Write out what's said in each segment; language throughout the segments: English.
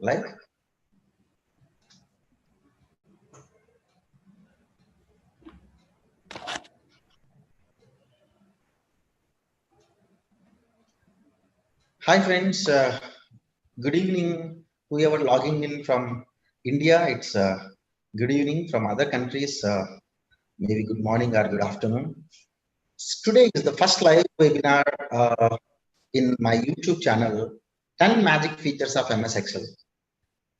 Like, hi friends, good evening. Whoever logging in from India, it's good evening. From other countries, maybe good morning or good afternoon. Today is the first live webinar in my YouTube channel, 10 Magic Features of MS Excel.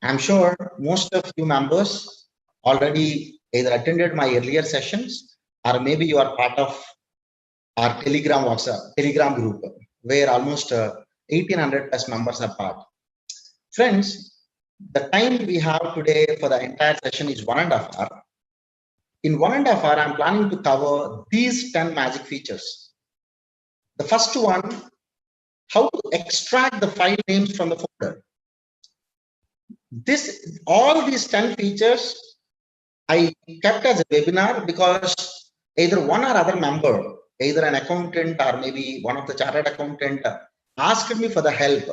I'm sure most of you members already either attended my earlier sessions or maybe you are part of our Telegram group where almost 1800 plus members are part. Friends, the time we have today for the entire session is 1.5 hours. In 1.5 hours, I'm planning to cover these 10 magic features. The first one, how to extract the file names from the folder. All these 10 features I kept as a webinar because either one or other member, either an accountant or maybe one of the chartered accountant, asked me for the help.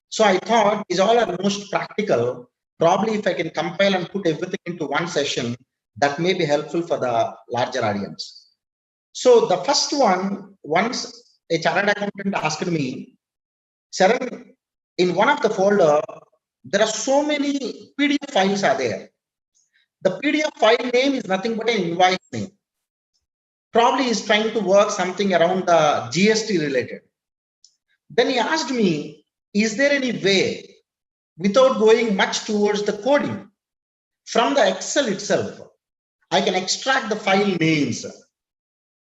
So I thought these all are most practical. Probably if I can compile and put everything into one session, that may be helpful for the larger audience. So the first one, once a chartered accountant asked me, Saran, in one of the folder, there are so many PDF files are there. The PDF file name is nothing but an invoice name. Probably is trying to work something around the GST related. Then he asked me, is there any way without going much towards the coding from the Excel itself, I can extract the file names?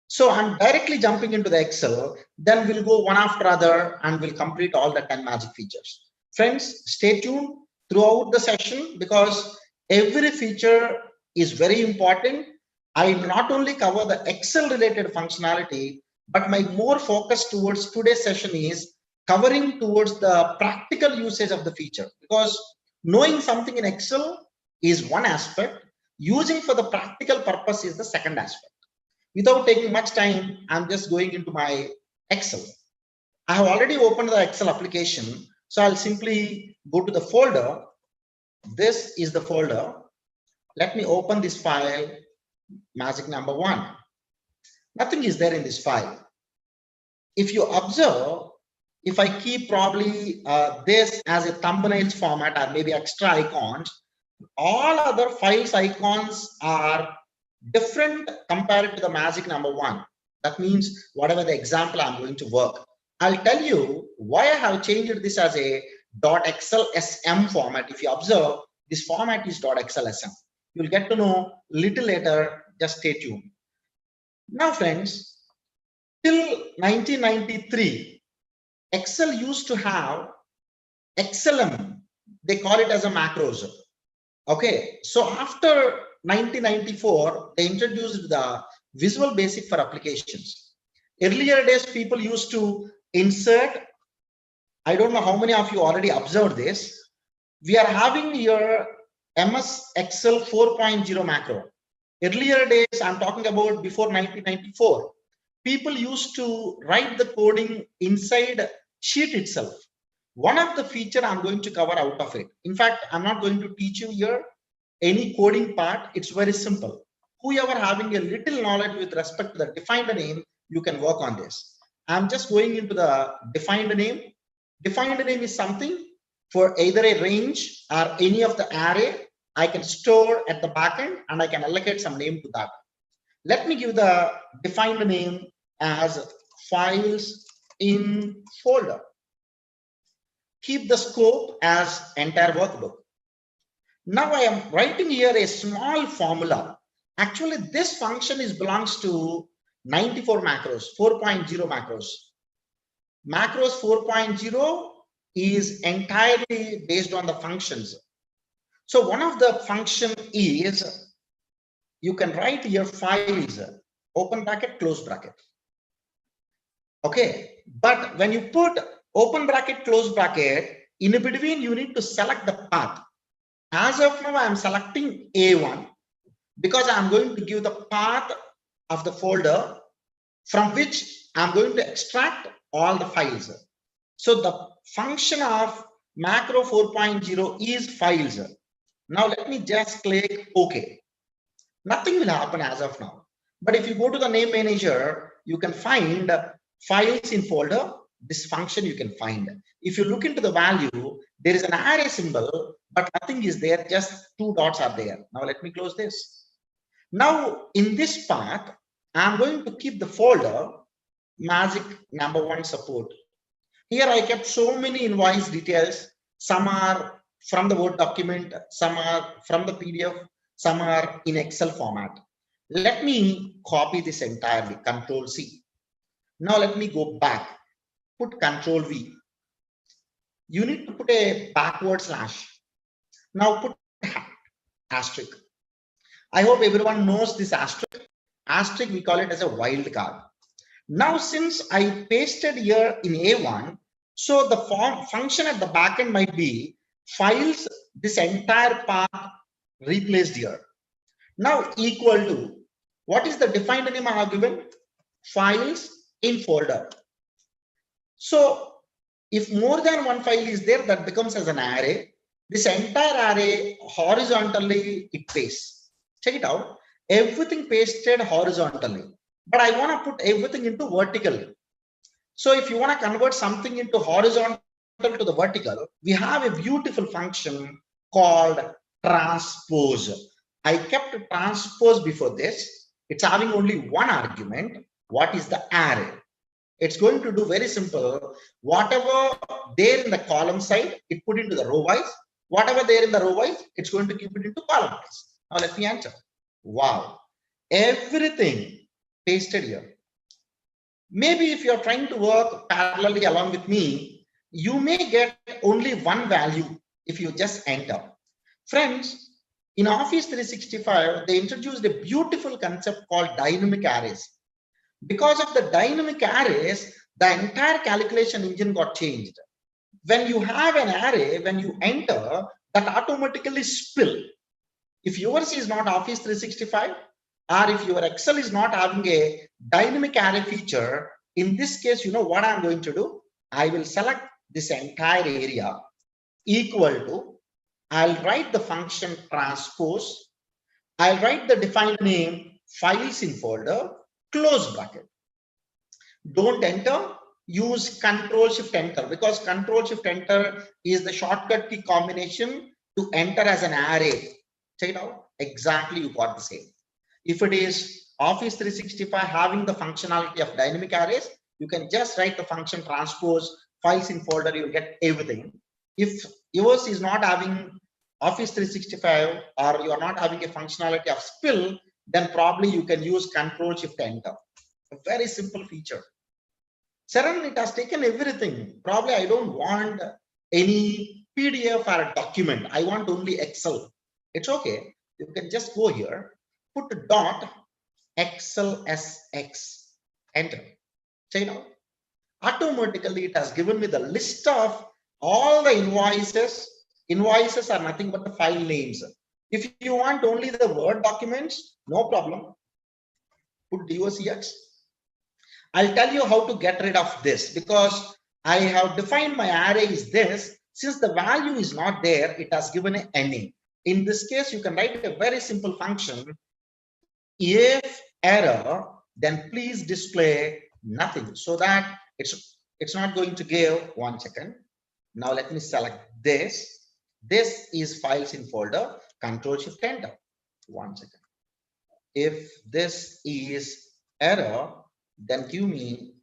So I'm directly jumping into the Excel, then we'll go one after other and we'll complete all the 10 magic features. Friends, stay tuned throughout the session because every feature is very important. I not only cover the Excel related functionality, but my more focus towards today's session is covering towards the practical usage of the feature, because knowing something in Excel is one aspect, using for the practical purpose is the second aspect. Without taking much time, I'm just going into my Excel. I have already opened the Excel application, so I'll simply go to the folder. This is the folder. Let me open this file, magic number 1. Nothing is there in this file. If you observe, if I keep probably this as a thumbnails format or maybe extra icons, all other files icons are different compared to the magic number 1. That means whatever the example I'm going to work. I'll tell you why I have changed this as a .xlsm format. If you observe, this format is .xlsm. You'll get to know little later. Just stay tuned. Now, friends, till 1993, Excel used to have XLM. They call it as a macros. Okay, so after 1994, they introduced the Visual Basic for applications. Earlier days, people used to insert. I don't know how many of you already observed this. We are having here MS Excel 4.0 macro. Earlier days, I'm talking about before 1994, people used to write the coding inside sheet itself. One of the feature I'm going to cover out of it. In fact, I'm not going to teach you here any coding part. It's very simple. Whoever having a little knowledge with respect to the defined name, you can work on this. I'm just going into the defined name. Defined name is something for either a range or any of the array I can store at the backend and I can allocate some name to that. Let me give the defined name as files in folder. Keep the scope as entire workbook. Now I am writing here a small formula. Actually, this function belongs to 94 macros, 4.0 macros. Macros 4.0 is entirely based on the functions. So one of the function is, you can write your files, open bracket, close bracket. Okay, but when you put open bracket, close bracket, in between you need to select the path. As of now, I am selecting A1 because I'm going to give the path of the folder from which I'm going to extract all the files. So the function of macro 4.0 is files. Now let me just click OK. Nothing will happen as of now. But if you go to the name manager, you can find files in folder. This function you can find. If you look into the value, there is an array symbol, but nothing is there, just 2 dots are there. Now let me close this. Now in this path, I'm going to keep the folder magic #1 support. Here I kept so many invoice details. Some are from the Word document, some are from the PDF, some are in Excel format. Let me copy this entirely, Control C. Now let me go back, put Control V. You need to put a backward slash. Now put asterisk. I hope everyone knows this asterisk. Asterisk, we call it as a wildcard. Now, since I pasted here in A1, so the function at the backend might be files, this entire path replaced here. Now equal to, what is the defined name I have given? Files in folder. So if more than one file is there, that becomes as an array. This entire array horizontally it pastes. Check it out. Everything pasted horizontally, but I want to put everything into vertical. So if you want to convert something into horizontal to the vertical, we have a beautiful function called transpose. I kept transpose before this. It's having only one argument. What is the array? It's going to do very simple. Whatever there in the column side, it put into the row wise. Whatever there in the row wise, it's going to keep it into column wise. Now let me enter. Wow. Everything pasted here. Maybe if you're trying to work parallelly along with me, you may get only one value if you just enter. Friends, in Office 365, they introduced a beautiful concept called dynamic arrays. Because of the dynamic arrays, the entire calculation engine got changed. When you have an array, when you enter, that automatically spill. If yours is not Office 365, or if your Excel is not having a dynamic array feature, in this case, you know what I'm going to do? I will select this entire area equal to, I'll write the function transpose, I'll write the defined name files in folder, close bracket. Don't enter, use Control Shift Enter, because Control Shift Enter is the shortcut key combination to enter as an array. Check it out. Exactly, you got the same. If it is Office 365 having the functionality of dynamic arrays, you can just write the function transpose files in folder, you'll get everything. If yours is not having Office 365 or you are not having a functionality of spill, then probably you can use Control Shift Enter. A very simple feature. Saran, it has taken everything. Probably I don't want any PDF or a document. I want only Excel. It's okay. You can just go here, put dot XLSX, enter. Check it out. Automatically, it has given me the list of all the invoices. Invoices are nothing but the file names. If you want only the Word documents, no problem. Put DOCX. I'll tell you how to get rid of this, because I have defined my array is this. Since the value is not there, it has given a NA. In this case, you can write a very simple function. If error, then please display nothing, so that it's not going to give. 1 second. Now let me select this. This is files in folder. Control Shift Enter. 1 second. If this is error, then give me,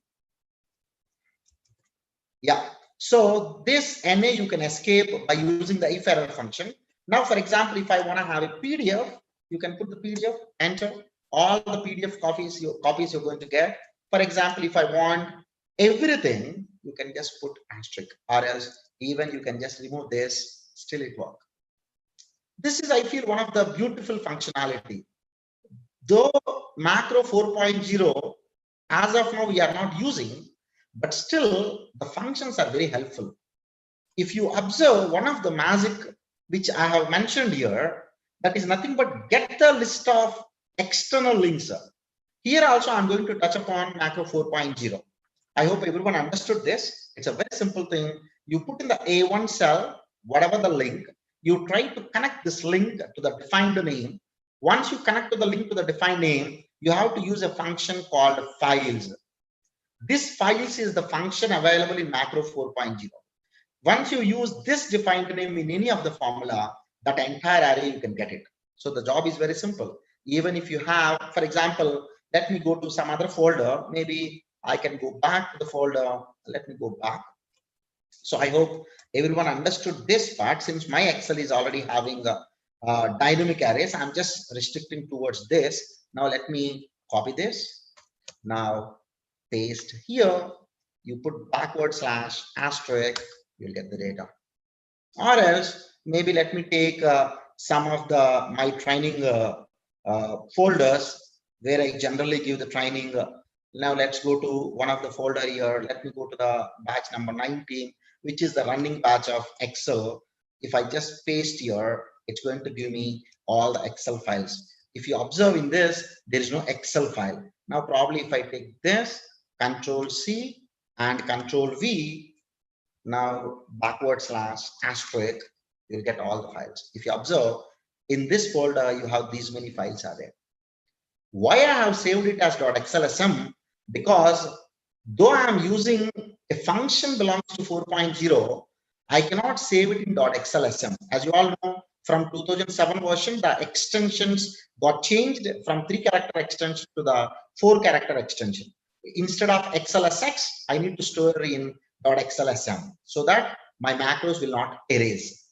yeah. So this NA you can escape by using the if error function. Now, for example, if I want to have a PDF, you can put the PDF, enter. All the PDF copies you're going to get. For example, if I want everything, you can just put asterisk, or else even you can just remove this, still it works. This is, I feel, one of the beautiful functionality. Though macro 4.0, as of now, we are not using, but still the functions are very helpful. If you observe one of the magic which I have mentioned here, that is nothing but get the list of external links. Here also I'm going to touch upon macro 4.0. I hope everyone understood this. It's a very simple thing. You put in the A1 cell, whatever the link, you try to connect this link to the defined name. Once you connect to the link to the defined name, you have to use a function called files. This files is the function available in macro 4.0. Once you use this defined name in any of the formula, that entire array you can get it. So the job is very simple. Even if you have, for example, let me go to some other folder. Maybe I can go back to the folder. Let me go back. So I hope everyone understood this part. Since my Excel is already having dynamic arrays, I'm just restricting towards this. Now let me copy this. Now paste here. You put backward slash asterisk, you'll get the data. Or else maybe let me take some of the my training folders where I generally give the training. Now let's go to one of the folder here. Let me go to the batch number 19, which is the running batch of Excel. If I just paste here, it's going to give me all the Excel files. If you observe in this, there is no Excel file. Now probably if I take this, Control C and Control V, now backward slash asterisk, you'll get all the files. If you observe in this folder, you have these many files are there. Why I have saved it as .xlsm? Because though I am using a function belongs to 4.0, I cannot save it in .xlsm. As you all know, from 2007 version, the extensions got changed from 3-character extension to the 4-character extension. Instead of XLSX, I need to store in .xlsm so that my macros will not erase.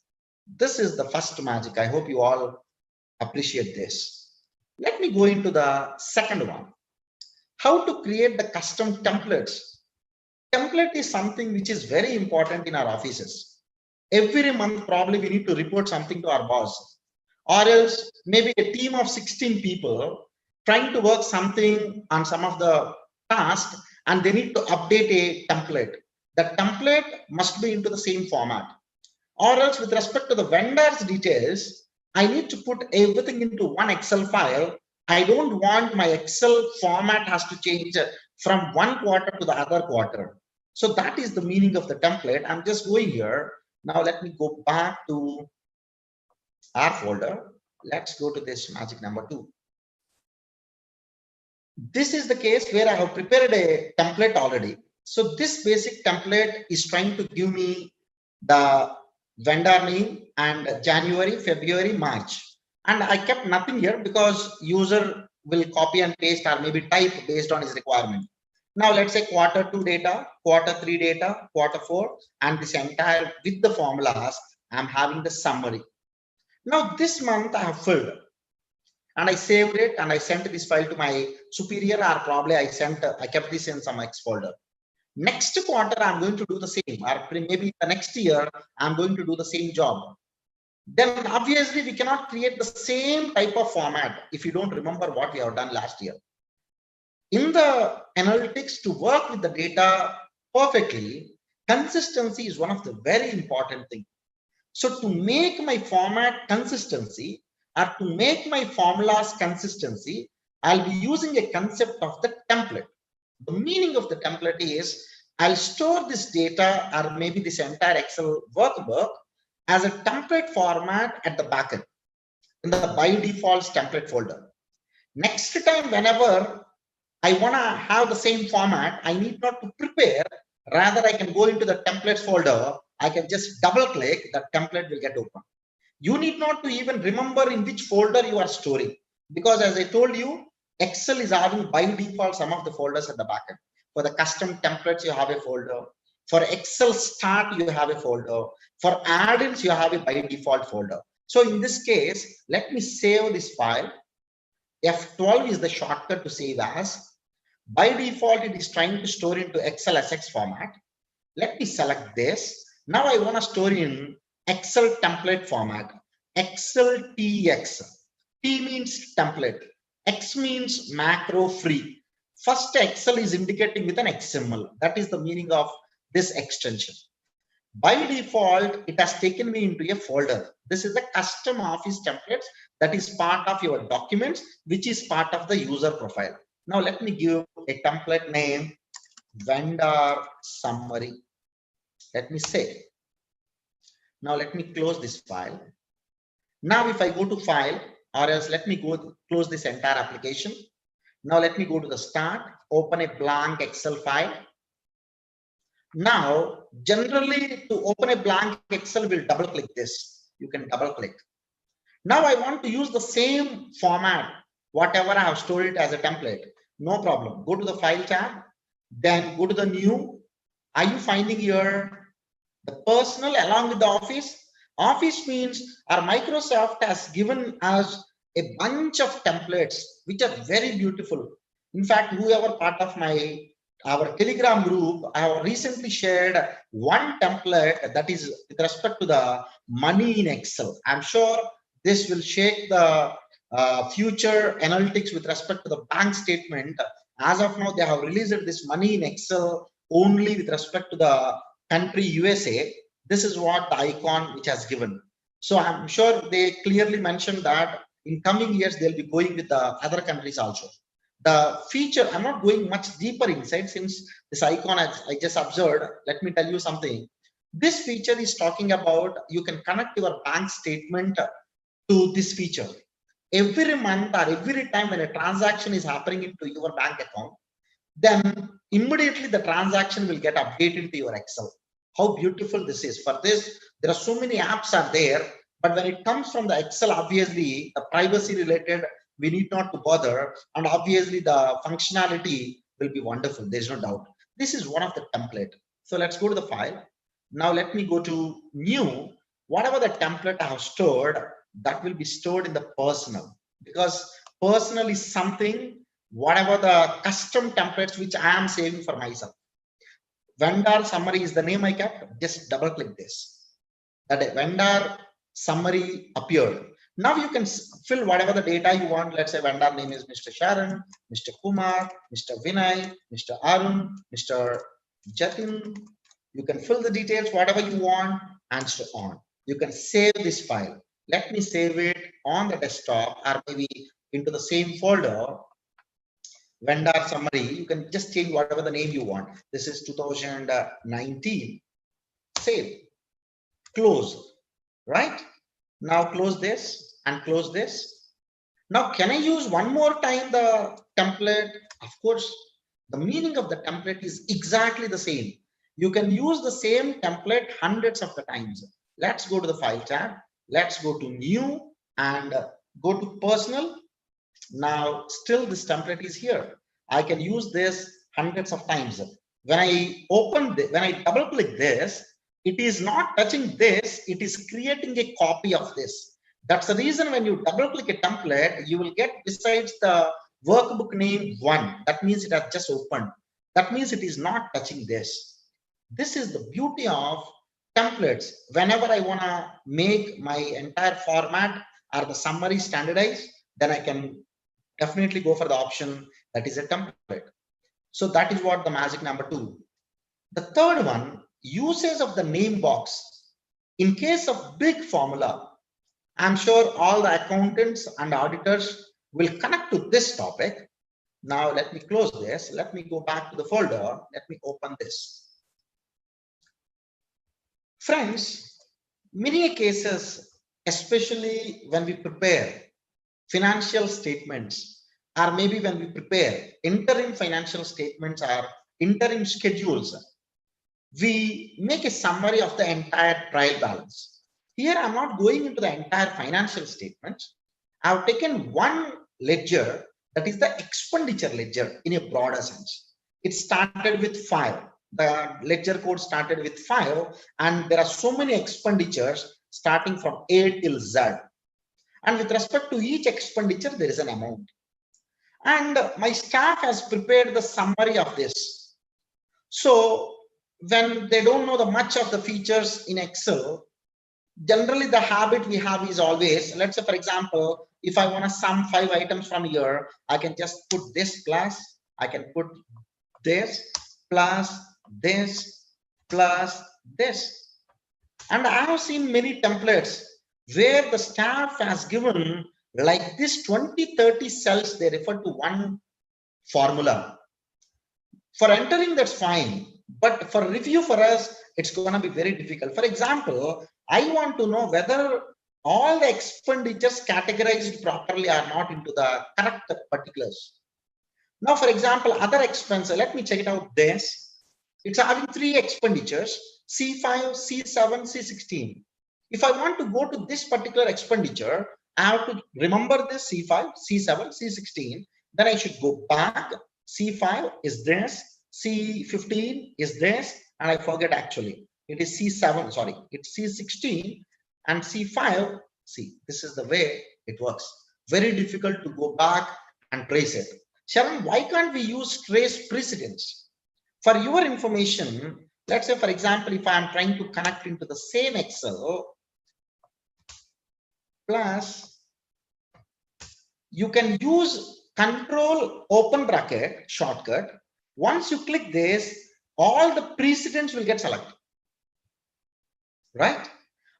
This is the first magic. I hope you all appreciate this. Let me go into the second one. How to create the custom templates. Template is something which is very important in our offices. Every month, probably we need to report something to our boss, or else maybe a team of 16 people trying to work something on some of the tasks, and they need to update a template. The template must be into the same format, or else with respect to the vendor's details, I need to put everything into one Excel file. I don't want my Excel format has to change from one quarter to the other quarter. So that is the meaning of the template. I'm just going here. Now let me go back to our folder. Let's go to this magic number 2. This is the case where I have prepared a template already. So this basic template is trying to give me the vendor name and January, February, March. And I kept nothing here because user will copy and paste or maybe type based on his requirement. Now let's say quarter 2 data, quarter 3 data, quarter 4, and this entire with the formulas, I'm having the summary. Now this month I have filled and I saved it and I sent this file to my superior, or probably I kept this in some X folder. Next quarter, I'm going to do the same, or maybe the next year, I'm going to do the same job. Then obviously we cannot create the same type of format if you don't remember what we have done last year. In the analytics, to work with the data perfectly, consistency is one of the very important things. So to make my format consistency, or to make my formulas consistency, I'll be using a concept of the template. The meaning of the template is I'll store this data or maybe this entire Excel workbook as a template format at the backend in the by default template folder. Next time, whenever I want to have the same format, I need not to prepare. Rather, I can go into the templates folder. I can just double click, that template will get open. You need not to even remember in which folder you are storing, because as I told you, Excel is having by default some of the folders at the backend. For the custom templates, you have a folder. For Excel start, you have a folder. For add-ins, you have a by default folder. So in this case, let me save this file. F12 is the shortcut to save as. By default, it is trying to store into XLSX format. Let me select this. Now I want to store in Excel template format. Excel TX. T means template. X means macro free. First, Excel is indicating with an XML. That is the meaning of this extension. By default, it has taken me into a folder. This is a custom office templates that is part of your documents, which is part of the user profile. Now let me give a template name, vendor summary. Let me save. Now let me close this file. Now if I go to file, or else let me go close this entire application. Now let me go to the start, open a blank Excel file. Now, generally to open a blank Excel, we'll double click this. You can double click. Now I want to use the same format, whatever I have stored it as a template. No problem. Go to the file tab, then go to the new. Are you finding here the personal along with the office? Office means our Microsoft has given us a bunch of templates which are very beautiful. In fact, whoever part of our Telegram group, I have recently shared one template that is with respect to the money in Excel. I'm sure this will shake the future analytics with respect to the bank statement. As of now, they have released this money in Excel only with respect to the country USA. This is what the icon which has given. So I'm sure they clearly mentioned that in coming years, they'll be going with the other countries also. The feature, I'm not going much deeper inside since this icon I just observed. Let me tell you something. This feature is talking about you can connect your bank statement to this feature. Every month or every time when a transaction is happening into your bank account, then immediately the transaction will get updated to your Excel. How beautiful this is. For this, there are so many apps are there, but when it comes from the Excel, obviously the privacy related, we need not to bother, and obviously the functionality will be wonderful. There's no doubt. This is one of the template. So let's go to the file. Now let me go to new. Whatever the template I have stored, that will be stored in the personal, because personal is something, whatever the custom templates which I am saving for myself. Vendor summary is the name I kept. Just double click this. That vendor summary appeared. Now you can fill whatever the data you want. Let's say vendor name is Mr. Saran, Mr. Kumar, Mr. Vinay, Mr. Arun, Mr. Jatin. You can fill the details, whatever you want, and so on. You can save this file. Let me save it on the desktop or maybe into the same folder. Vendor summary, you can just change whatever the name you want. This is 2019. Save. Close. Right? Now close this and close this. Now, can I use one more time the template? Of course, the meaning of the template is exactly the same. You can use the same template hundreds of the times. Let's go to the file tab. Let's go to new and go to personal. Now, still this template is here. I can use this hundreds of times. When I open this, when I double click this, it is not touching this, it is creating a copy of this. That's the reason when you double click a template, you will get besides the workbook name 1. That means it has just opened. That means it is not touching this. This is the beauty of templates. Whenever I want to make my entire format or the summary standardized, then I can definitely go for the option that is a template. So that is what the magic number 2. The third one, usage of the name box. In case of big formula, I'm sure all the accountants and auditors will connect to this topic. Now let me close this. Let me go back to the folder. Let me open this. Friends, many cases, especially when we prepare financial statements, or maybe when we prepare interim financial statements or interim schedules, we make a summary of the entire trial balance. Here, I'm not going into the entire financial statements. I've taken one ledger, that is the expenditure ledger in a broader sense. It started with 5. The ledger code started with 5, and there are so many expenditures starting from A till Z. And with respect to each expenditure, there is an amount. And my staff has prepared the summary of this. So when they don't know the much of the features in Excel, generally the habit we have is always, let's say for example, if I want to sum 5 items from here, I can just put this plus, I can put this plus this plus this. And I have seen many templates where the staff has given like this 20-30 cells, they refer to one formula. For entering, that's fine. but for review for us, it's going to be very difficult. For example, I want to know whether all the expenditures categorized properly or not into the correct particulars. Now, for example, other expenses, let me check it out. This, it's having 3 expenditures, C5, C7, C16. If I want to go to this particular expenditure, I have to remember this C5, C7, C16. Then I should go back. C5 is this, C15 is this, and I forget actually. It is C7, sorry, it's C16 and C5. See, this is the way it works. Very difficult to go back and trace it. Sharon, why can't we use trace precedence? For your information, let's say, for example, if I am trying to connect into the same Excel, plus you can use control open bracket shortcut. Once you click this, all the precedents will get selected, right?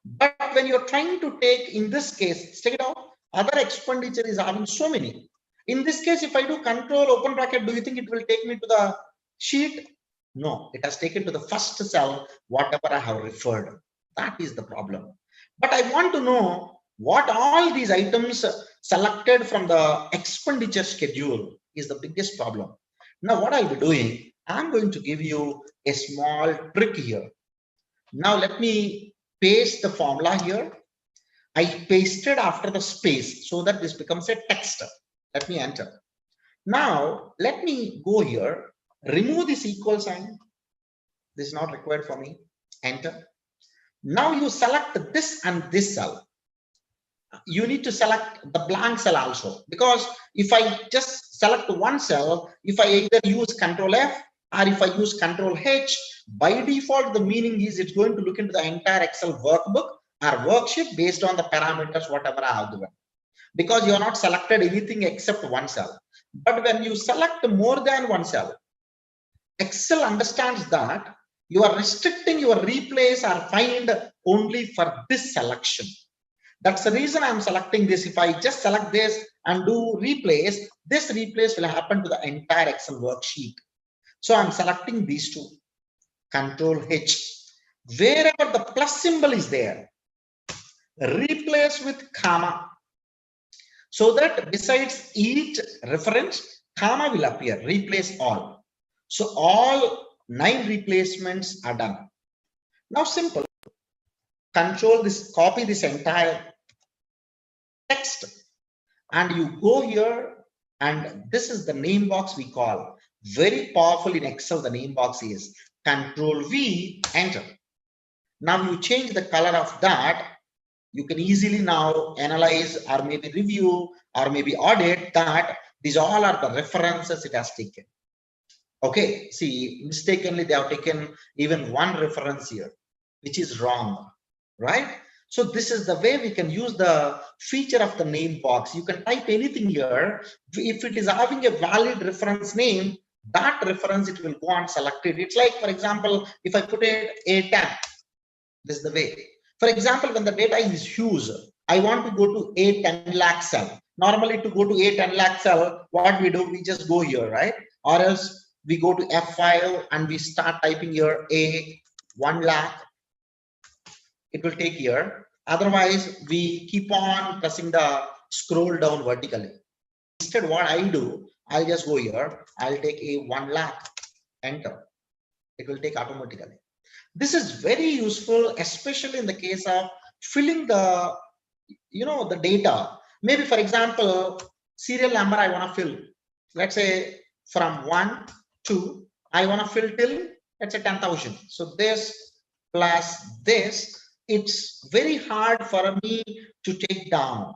But when you're trying to take, in this case, check it out, other expenditure is having so many. In this case, if I do control open bracket, do you think it will take me to the sheet? No, it has taken to the first cell, whatever I have referred. That is the problem. But I want to know what all these items selected from the expenditure schedule is the biggest problem. Now, what I'll be doing, I'm going to give you a small trick here. Now, let me paste the formula here. I pasted after the space so that this becomes a text. Let me enter. Now, let me go here, remove this equal sign. This is not required for me. Enter. Now you select this and this cell. You need to select the blank cell also, because if I just select one cell, if I either use Control F or if I use Control H, by default, the meaning is it's going to look into the entire Excel workbook or worksheet based on the parameters, whatever I have given, because you are not selected anything except one cell. But when you select more than one cell, Excel understands that you are restricting your replace or find only for this selection. That's the reason I'm selecting this. If I just select this and do replace, this replace will happen to the entire Excel worksheet. So I'm selecting these two, Control H. Wherever the plus symbol is there, replace with comma, so that besides each reference, comma will appear, replace all. So all 9 replacements are done. Now simple, control this, copy this entire text, and you go here, and this is the name box we call. Very powerful in Excel, the name box is Control V, enter. Now you change the color of that. You can easily now analyze or maybe review or maybe audit that these all are the references it has taken. Okay, see, mistakenly they have taken even one reference here, which is wrong, right? So this is the way we can use the feature of the name box. You can type anything here. If it is having a valid reference name, that reference it will go and select it. It's like, for example, if I put it A10, this is the way. For example, when the data is huge, I want to go to A10 lakh cell. Normally to go to A10 lakh cell, what we do, we just go here, right? Or else we go to F5 and we start typing here A1 lakh. It will take here. Otherwise, we keep on pressing the scroll down vertically. Instead, what I do, I'll just go here. I'll take A1 lakh, enter. It will take automatically. This is very useful, especially in the case of filling the, the data. Maybe, for example, serial number I want to fill. Let's say from 1 to, I want to fill till, let's say 10,000. So this plus this, it's very hard for me to take down.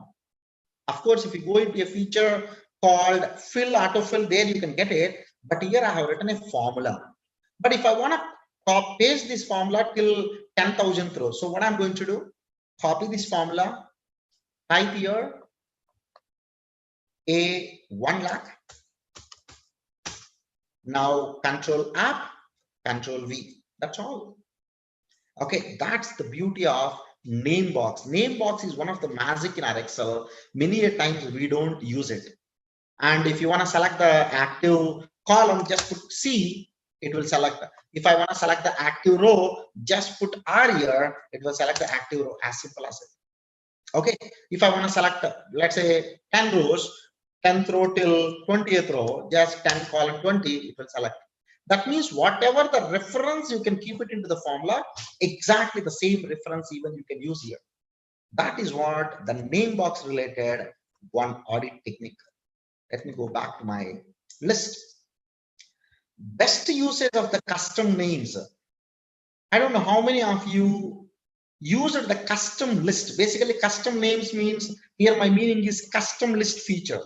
Of course, if you go into a feature called fill autofill, there you can get it. But here I have written a formula. But if I want to paste this formula till 10,000 rows, so what I'm going to do, copy this formula, type here A1 lakh. Now Control App, Control V. That's all. Okay, that's the beauty of name box. Name box is one of the magic in our Excel. Many a times we don't use it. And if you want to select the active column, just put C. it will select. If I want to select the active row, just put R here, it will select the active row, as simple as it. Okay. If I want to select, let's say 10 rows, 10th row till 20th row, just 10 colon 20, it will select. That means whatever the reference, you can keep it into the formula, exactly the same reference even you can use here. That is what the name box related one audit technique. Let me go back to my list. Best usage of the custom names. I don't know how many of you used the custom list. Basically, custom names means, here my meaning is custom list feature.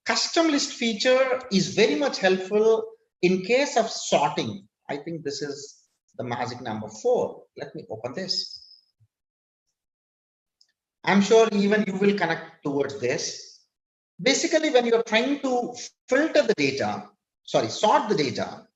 Custom list feature is very much helpful in case of sorting. I think this is the magic number 4. Let me open this. I'm sure even you will connect towards this. Basically, when you're trying to filter the data, sort the data,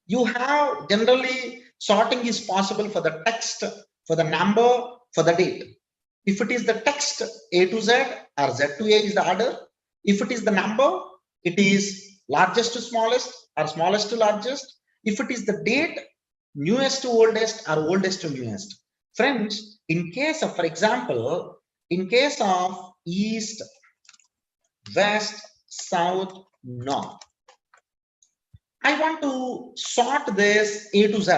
you have generally sorting is possible for the text, for the number, for the date. If it is the text, A to Z or Z to A is the order. If it is the number, it is largest to smallest or smallest to largest. If it is the date, newest to oldest or oldest to newest. Friends, in case of, for example, in case of east, west, south, north, I want to sort this A to Z.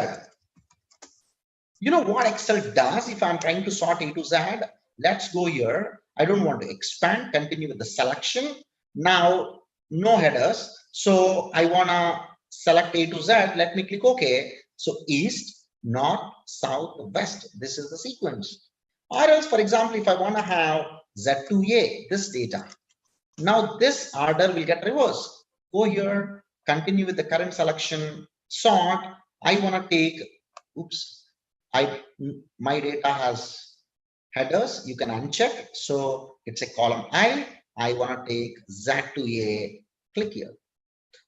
You know what Excel does if I'm trying to sort A to Z? Let's go here. I don't want to expand, continue with the selection. Now, no headers. So I want to select A to Z. Let me click OK. So east, north, south, west. This is the sequence. Or else, for example, if I want to have Z to A, this data. Now this order will get reversed. Go here, continue with the current selection, sort. I want to take, my data has headers. You can uncheck. So it's a column I want to take Z to A, click here.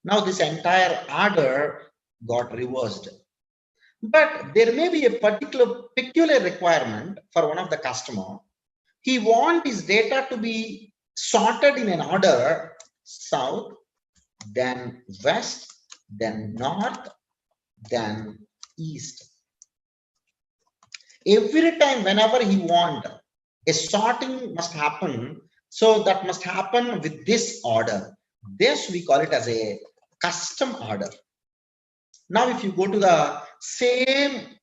Now this entire order got reversed. But there may be a peculiar requirement for one of the customer. He wants his data to be sorted in an order: south, then west, then north, then east. Every time, whenever he wants, a sorting must happen. So that must happen with this order. This we call it as a custom order. Now, if you go to the same,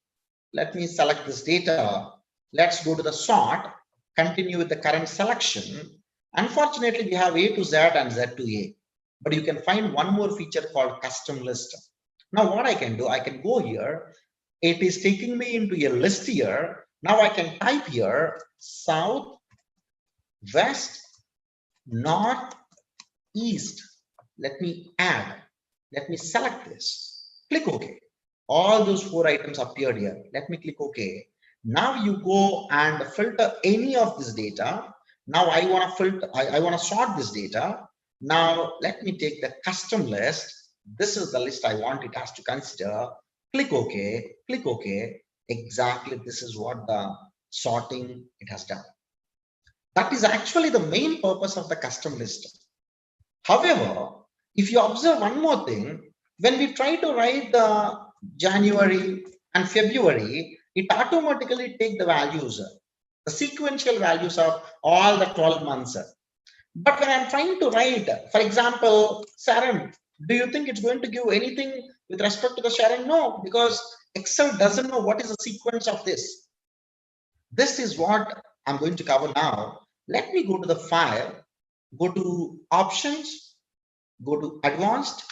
let me select this data. Let's go to the sort, continue with the current selection. Unfortunately, we have A to Z and Z to A, but you can find one more feature called custom list. Now, what I can do, I can go here. It is taking me into a list here. Now I can type here south, west, north, east. Let me add. Let me select this. Click OK. All those 4 items appeared here. Let me click OK. Now you go and filter any of this data. Now I want to filter, I want to sort this data. Now let me take the custom list. This is the list I want it has to consider. Click OK, click OK. Exactly, this is what the sorting it has done. That is actually the main purpose of the custom list. However, if you observe one more thing, when we try to write the January and February, it automatically takes the values, the sequential values of all the 12 months. But when I'm trying to write, for example, Saran, do you think it's going to give anything with respect to the Saran? No, because Excel doesn't know what is the sequence of this. This is what I'm going to cover now. Let me go to the file, go to options, go to advanced,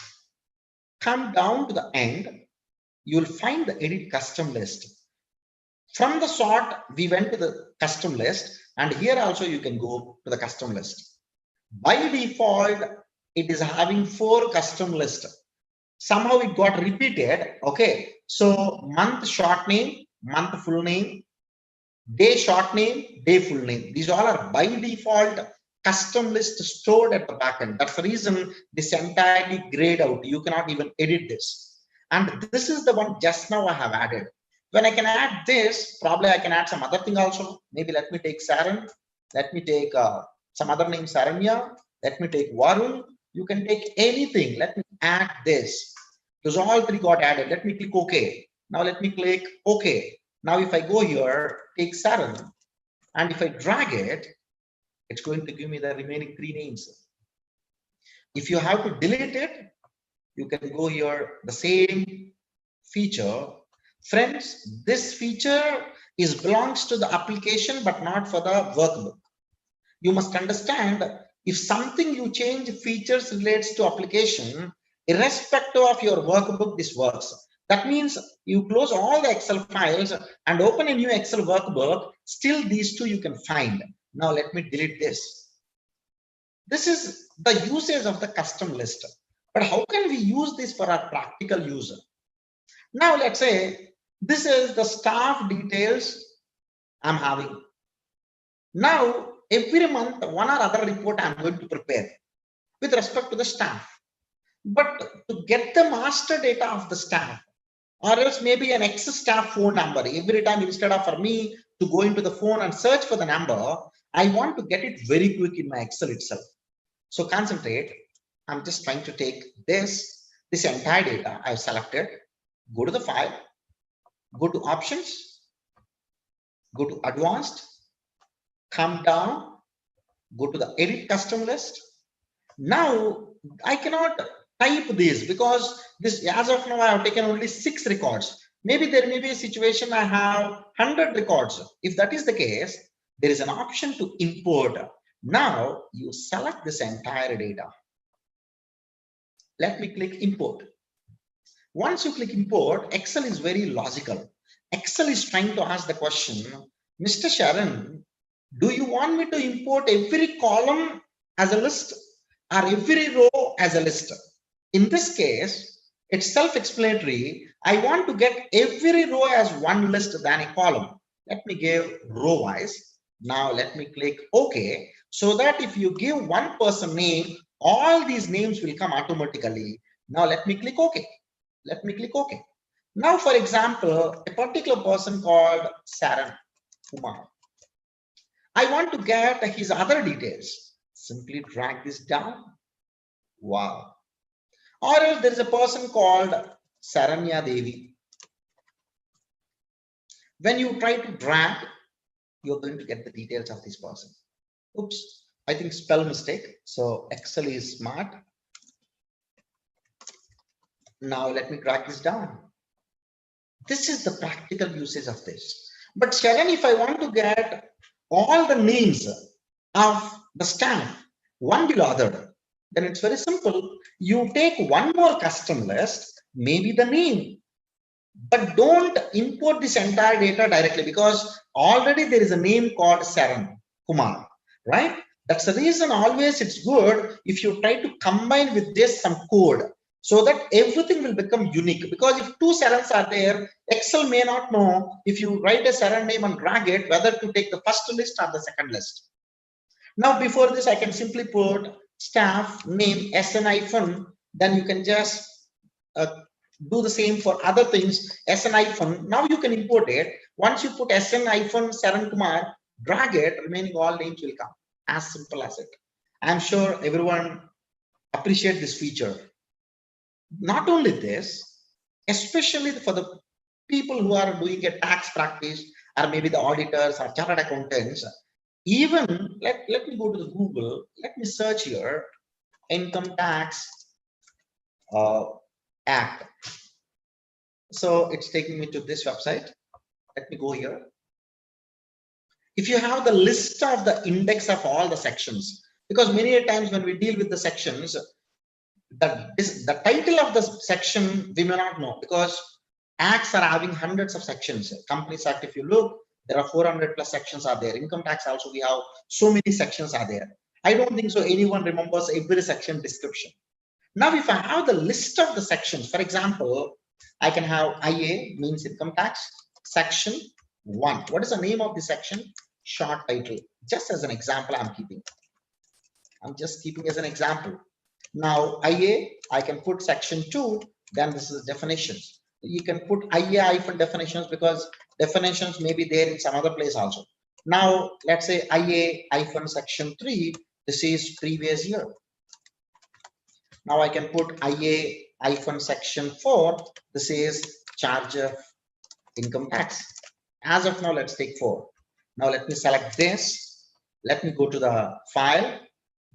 come down to the end. You will find the edit custom list. From the sort, we went to the custom list, and here also you can go to the custom list. By default, it is having 4 custom lists. Somehow it got repeated. Okay, so month short name, month full name, day short name, day full name. These all are by default custom list stored at the backend. That's the reason this entirely grayed out. You cannot even edit this. And this is the one just now I have added. When I can add this, probably I can add some other thing also. Maybe let me take Saran. Let me take some other name, Saranya. Let me take Varun. You can take anything. Let me add this. Those all three got added. Let me click OK. Now let me click OK. Now if I go here, take Saran, and if I drag it, it's going to give me the remaining three names. If you have to delete it, you can go here, the same feature. Friends, this feature belongs to the application, but not for the workbook. You must understand, if something you change features relates to application, irrespective of your workbook, this works. That means you close all the Excel files and open a new Excel workbook, still these two you can find. Now let me delete this. This is the usage of the custom list. But how can we use this for our practical user? Now let's say this is the staff details I'm having. Now every month one or other report I'm going to prepare with respect to the staff. But to get the master data of the staff, or else maybe an ex-staff phone number, every time instead of for me to go into the phone and search for the number, I want to get it very quick in my Excel itself. So concentrate. I'm just trying to take this entire data I've selected, go to the file, go to options, go to advanced, come down, go to the edit custom list. Now I cannot type this because this, as of now, I have taken only 6 records. Maybe there may be a situation I have 100 records. If that is the case, there is an option to import. Now you select this entire data. Let me click import. Once you click import, Excel is very logical. Excel is trying to ask the question, Mr. Sharan, do you want me to import every column as a list or every row as a list? In this case, it's self-explanatory. I want to get every row as one list than a column. Let me give row wise. Now let me click OK, so that if you give one person name, all these names will come automatically. Now let me click OK. Let me click OK. Now, for example, a particular person called Saran, Kumar. I want to get his other details. Simply drag this down. Wow. Or else there is a person called Saranya Devi. When you try to drag, you're going to get the details of this person. Oops, I think spell mistake. So Excel is smart. Now let me drag this down. This is the practical usage of this. But Sharan, if I want to get all the names of the staff one below other, then it's very simple. You take one more custom list, maybe the name, but don't import this entire data directly because already there is a name called Saran Kumar, right? That's the reason always it's good if you try to combine with this some code so that everything will become unique. Because if 2 Sarans are there, Excel may not know if you write a Saran name and drag it, whether to take the first list or the second list. Now, before this, I can simply put staff name SN-, then you can just do the same for other things, SN-. Now you can import it. Once you put SN- Saran Kumar, drag it, remaining all names will come. As simple as it. I'm sure everyone appreciate this feature. Not only this, especially for the people who are doing a tax practice, or maybe the auditors or chartered accountants, even let me go to the Google, let me search here, income tax act. So it's taking me to this website. Let me go here. If you have the list of the index of all the sections, because many a times when we deal with the sections, the title of the section we may not know, because acts are having hundreds of sections. Companies Act, if you look, there are 400 plus sections are there. Income tax also, we have so many sections are there. I don't think so anyone remembers every section description. Now, if I have the list of the sections, for example, I can have IA, means income tax, section 1. What is the name of the section? Short title. Just as an example, I'm just keeping as an example. Now, IA, I can put section 2, then this is definitions. You can put IA-definitions because definitions may be there in some other place also. Now, let's say IA-section 3, this is previous year. Now I can put IA hyphen section 4. This is charge of income tax. As of now, let's take 4. Now let me select this. Let me go to the file,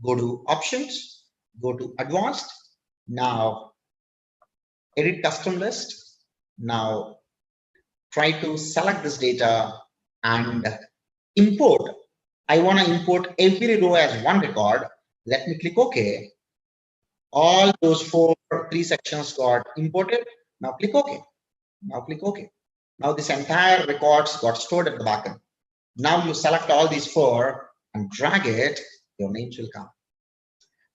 go to options, go to advanced. Now edit custom list. Now try to select this data and import. I want to import every row as one record. Let me click OK. All those 3 sections got imported. Now click OK. Now click OK. Now this entire records got stored at the backend. Now you select all these 4 and drag it, your names will come.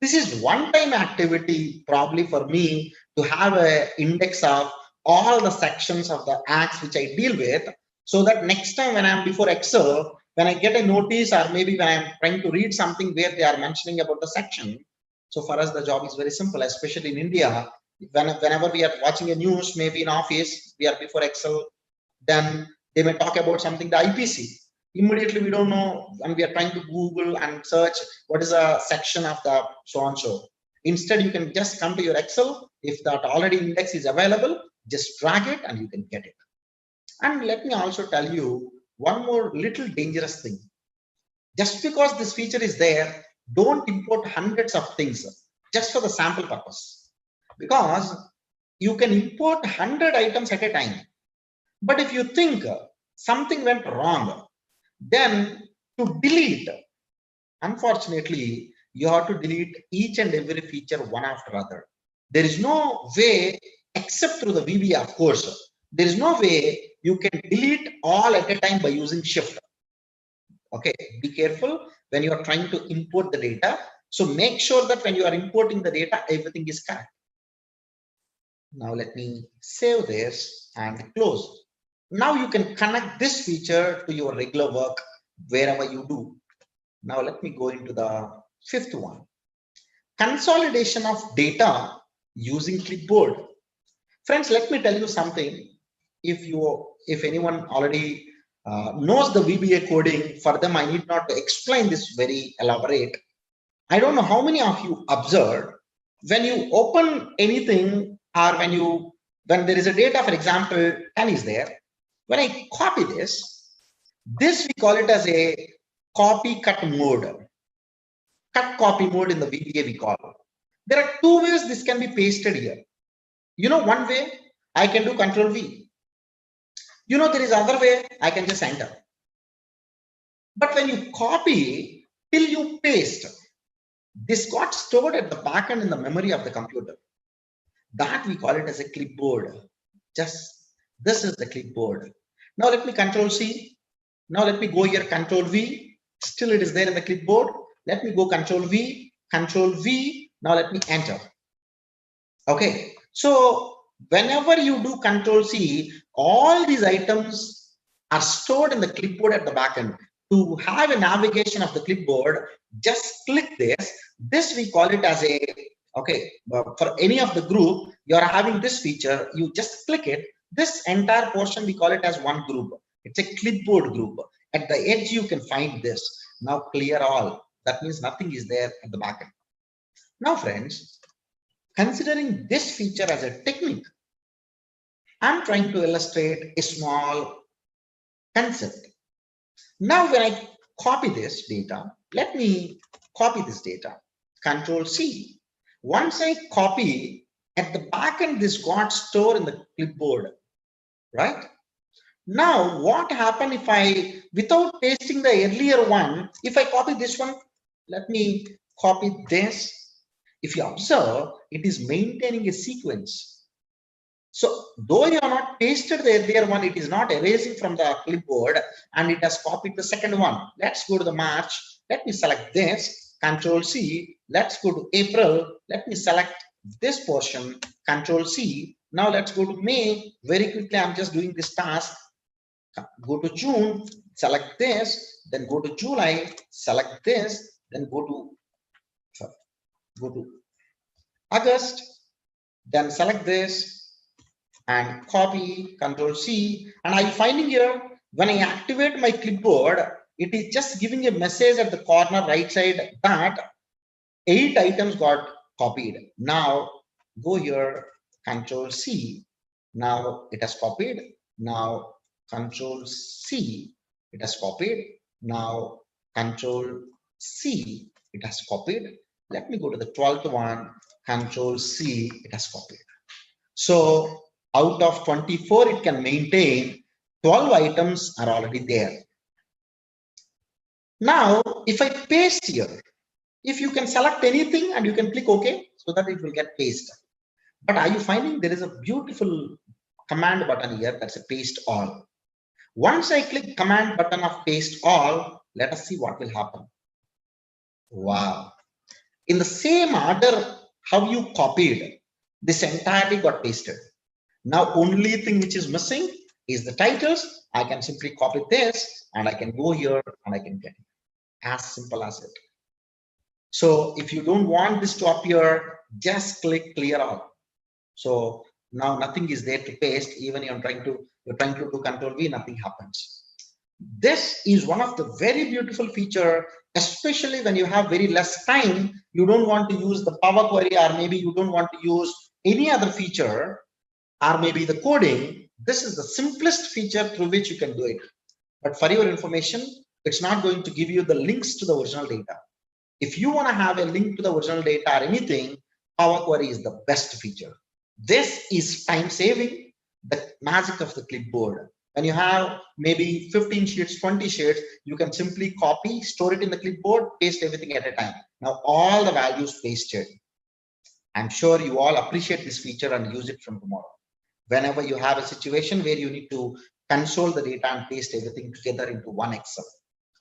This is one-time activity probably for me to have an index of all the sections of the acts which I deal with, so that next time when I'm before Excel, when I get a notice or maybe when I'm trying to read something where they are mentioning about the section. So for us, the job is very simple, especially in India. Whenever we are watching a news, maybe in office, we are before Excel, then they may talk about something, the IPC. Immediately we don't know, and we are trying to Google and search what is a section of the so and so. Instead, you can just come to your Excel. If that already index is available, just drag it and you can get it. And let me also tell you one more little dangerous thing. Just because this feature is there, don't import hundreds of things just for the sample purpose, because you can import 100 items at a time. But if you think something went wrong, then to delete, unfortunately, you have to delete each and every feature one after other. There is no way, except through the VBA, of course, there is no way you can delete all at a time by using shift. Okay, be careful when you are trying to import the data. So make sure that when you are importing the data, everything is correct. Now let me save this and close. Now you can connect this feature to your regular work wherever you do. Now let me go into the 5th one. Consolidation of data using Clipboard. Friends, let me tell you something. If anyone already knows the VBA coding, for them I need not to explain this very elaborate. I don't know how many of you observed when you open anything, or when there is a data, for example, 10 is there. When I copy this we call it as a copy cut mode. Cut copy mode in the VBA we call it. There are 2 ways this can be pasted here. One way I can do Control V. There is other way I can just enter. But when you copy till you paste, this got stored at the back end in the memory of the computer. That we call it as a clipboard. Just this is the clipboard. Now let me Control C. Now let me go here, Control V. Still it is there in the clipboard. Let me go Control V, Control V. Now let me enter. Okay. So whenever you do Control C, all these items are stored in the clipboard at the back end. To have a navigation of the clipboard, just click this. This we call it as a, okay, for any of the group, you are having this feature, you just click it. This entire portion, we call it as one group. It's a clipboard group. At the edge, you can find this. Now clear all. That means nothing is there at the back end. Now, friends, considering this feature as a technique, I'm trying to illustrate a small concept. Now, when I copy this data, let me copy this data. Control C. Once I copy, at the back end, this got stored in the clipboard, right? Now, what happened if I, without pasting the earlier one, if I copy this one, let me copy this. If you observe, it is maintaining a sequence. So though you are not pasted the earlier one, it is not erasing from the clipboard and it has copied the second one. Let's go to the March. Let me select this, Control C. Let's go to April. Let me select this portion, Control C. Now let's go to May. Very quickly, I'm just doing this task. Go to June, select this, then go to July, select this, then go to August, then select this and copy, Control C. And I'm finding here, when I activate my clipboard, it is just giving a message at the corner right side that 8 items got copied. Now go here, Control C. Now it has copied. Now Control C. It has copied. Now Control C. It has copied. Let me go to the 12th one. Control C. It has copied. So out of 24, it can maintain 12 items are already there. Now, if I paste here, if you can select anything and you can click OK, so that it will get pasted. But are you finding there is a beautiful command button here that's a paste all. Once I click command button of paste all, let us see what will happen. Wow. In the same order how you copied, this entirely got pasted. Now only thing which is missing is the titles. I can simply copy this and I can go here and I can get it. As simple as it. So if you don't want this to appear, just click clear all. So now nothing is there to paste. Even you're trying to do Control V, nothing happens. This is one of the very beautiful feature, especially when you have very less time. You don't want to use the Power Query, or maybe you don't want to use any other feature, or maybe the coding. This is the simplest feature through which you can do it. But for your information, it's not going to give you the links to the original data. If you want to have a link to the original data or anything, Power Query is the best feature. This is time saving, the magic of the clipboard. When you have maybe 15 sheets, 20 sheets, you can simply copy, store it in the clipboard, paste everything at a time. Now all the values pasted. I'm sure you all appreciate this feature and use it from tomorrow. Whenever you have a situation where you need to console the data and paste everything together into one Excel.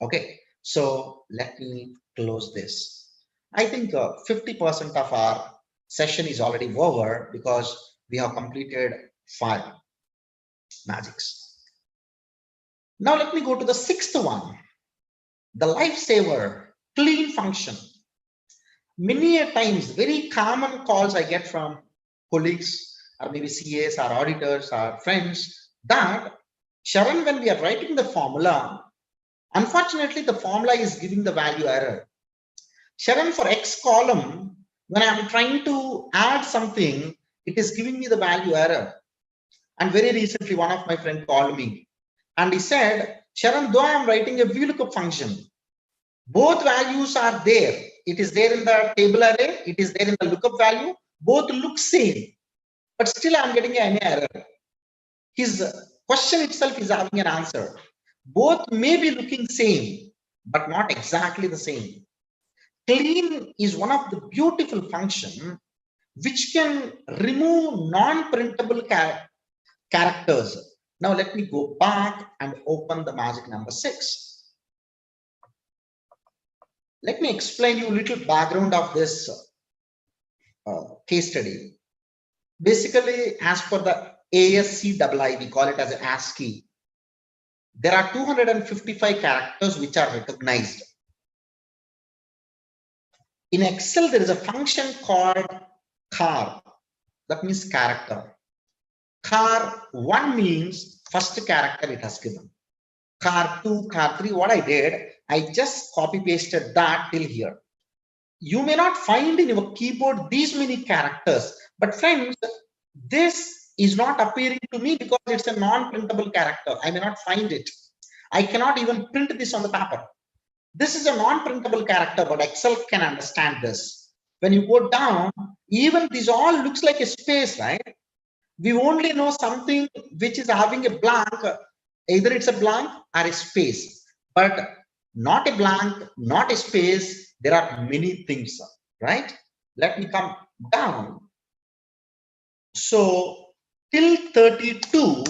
Okay, so let me close this. I think 50% of our session is already over because we have completed 5 magics. Now let me go to the 6th one, the lifesaver clean function. Many a times, very common calls I get from colleagues or maybe CAs or auditors or friends that, Sharan, when we are writing the formula, unfortunately, the formula is giving the value error. Sharan, for X column, when I am trying to add something, it is giving me the value error. And very recently, one of my friends called me and he said, Sharan, though I am writing a VLOOKUP function, both values are there. It is there in the table array. It is there in the lookup value. Both look same, but still I'm getting an error. His question itself is having an answer. Both may be looking same, but not exactly the same. Clean is one of the beautiful functions which can remove non-printable characters. Now let me go back and open the magic number 6. Let me explain you a little background of this case study. Basically, as per the ASCII, we call it as ASCII, there are 255 characters which are recognized. In Excel, there is a function called char, that means character. Char 1 means first character it has given. Char 2, char 3, what I did, I just copy pasted that till here. You may not find in your keyboard these many characters, but friends, this is not appearing to me because it's a non-printable character. I may not find it. I cannot even print this on the paper. This is a non-printable character, but Excel can understand this. When you go down, even this all looks like a space, right? We only know something which is having a blank, either it's a blank or a space, but not a blank, not a space. There are many things, right? Let me come down. So till 32,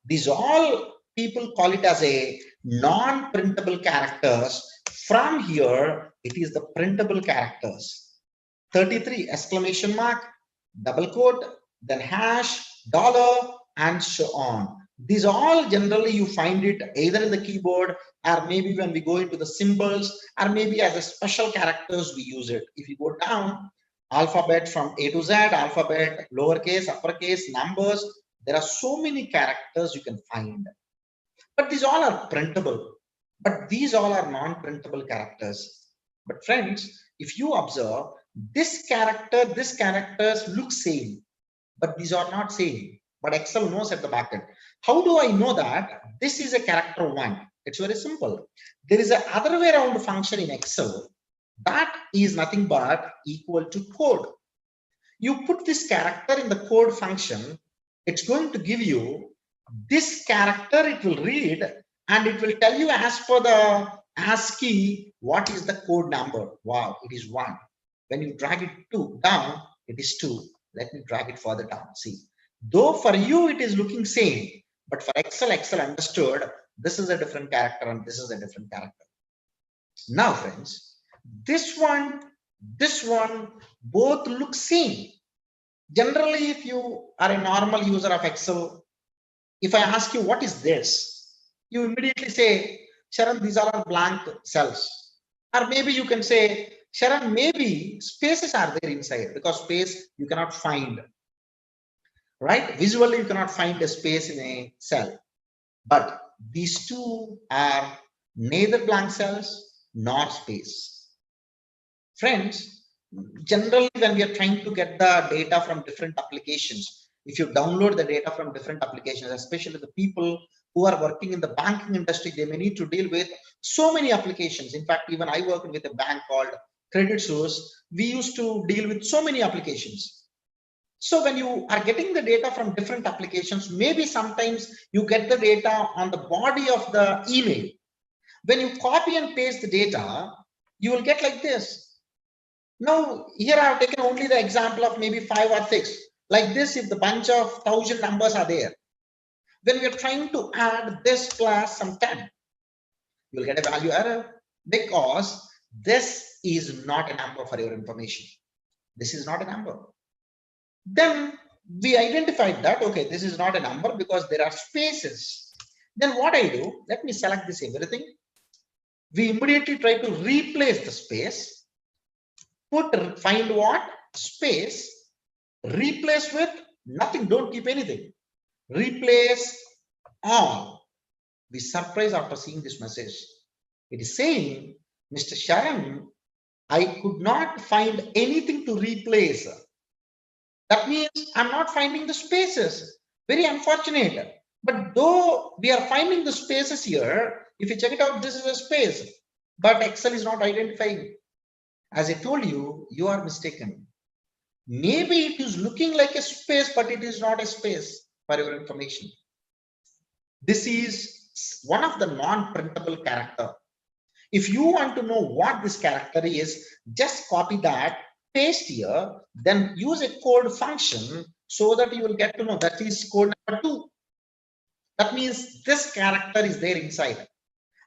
these all people call it as a non-printable characters. From here, it is the printable characters. 33 exclamation mark, double quote, then hash, dollar, and so on. These all generally you find it either in the keyboard or maybe when we go into the symbols or maybe as a special characters we use it. If you go down, alphabet from A to Z, alphabet, lowercase, uppercase, numbers, there are so many characters you can find. But these all are printable. But these all are non-printable characters. But friends, if you observe, this characters look same. but these are not same. But Excel knows at the back end. How do I know that this is a character 1? It's very simple. There is a other way around function in Excel that is nothing but equal to code. You put this character in the code function, it's going to give you this character, it will read and it will tell you as per the ASCII what is the code number. Wow, it is 1. When you drag it down, it is 2. Let me drag it further down. See, though for you it is looking same, but for Excel understood this is a different character and this is a different character. Now friends, this one, both look same. Generally, if you are a normal user of Excel, if I ask you what is this, you immediately say, Sharan, these are all blank cells. Or maybe you can say, Sharan, maybe spaces are there inside, because space you cannot find, right? Visually, you cannot find a space in a cell. But these two are neither blank cells nor space. Friends, generally when we are trying to get the data from different applications, if you download the data from different applications, especially the people who are working in the banking industry, they may need to deal with so many applications. In fact, even I work with a bank called Credit Source. We used to deal with so many applications. So when you are getting the data from different applications, maybe sometimes you get the data on the body of the email. When you copy and paste the data, you will get like this. Now, here I have taken only the example of maybe 5 or 6. Like this, if the bunch of 1,000 numbers are there, when we are trying to add this plus some 10, you will get a value error because this is not a number for your information. This is not a number. Then we identified that, okay, this is not a number because there are spaces. Then what I do, let me select this everything. We immediately try to replace the space. Find what? Space. Replace with nothing. Don't keep anything. Replace all. We surprised after seeing this message. It is saying, Mr. Sharan, I could not find anything to replace. That means I'm not finding the spaces. Very unfortunate. But though we are finding the spaces here, if you check it out, this is a space. But Excel is not identifying. As I told you, you are mistaken. Maybe it is looking like a space, but it is not a space for your information. This is one of the non-printable character. If you want to know what this character is, just copy that, paste here, then use a code function so that you will get to know that is code number 2. That means this character is there inside.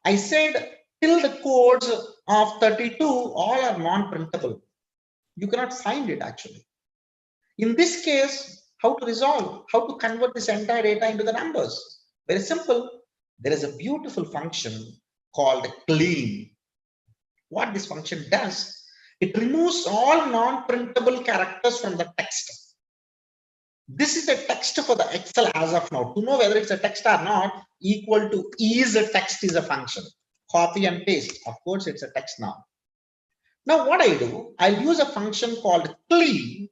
I said till the codes of 32, all are non-printable. You cannot find it actually. In this case, how to resolve, how to convert this entire data into the numbers? Very simple. There is a beautiful function called clean. What this function does, it removes all non-printable characters from the text. This is a text for the Excel as of now. To know whether it's a text or not, equal to is a text is a function. Copy and paste. Of course, it's a text now. Now what I do, I'll use a function called clean.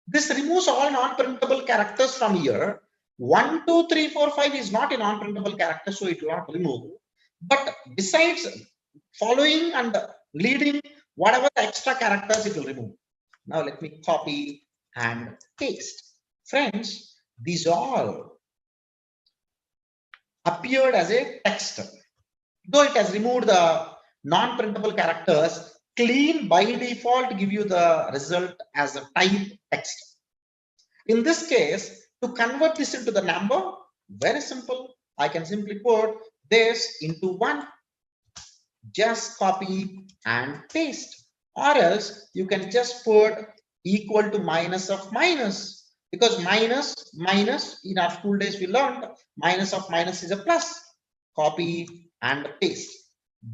This removes all non-printable characters from here. 1, 2, 3, 4, 5 is not a non-printable character, so it will not remove. But besides following and leading, whatever the extra characters, it will remove. Now let me copy and paste. Friends, these all appeared as a text. Though it has removed the non-printable characters, clean by default give you the result as a type text. In this case, to convert this into the number, very simple. I can simply put this into 1. Just copy and paste. Or else you can just put equal to minus of minus. Because minus, in our school days we learned, minus of minus is a plus. Copy and paste.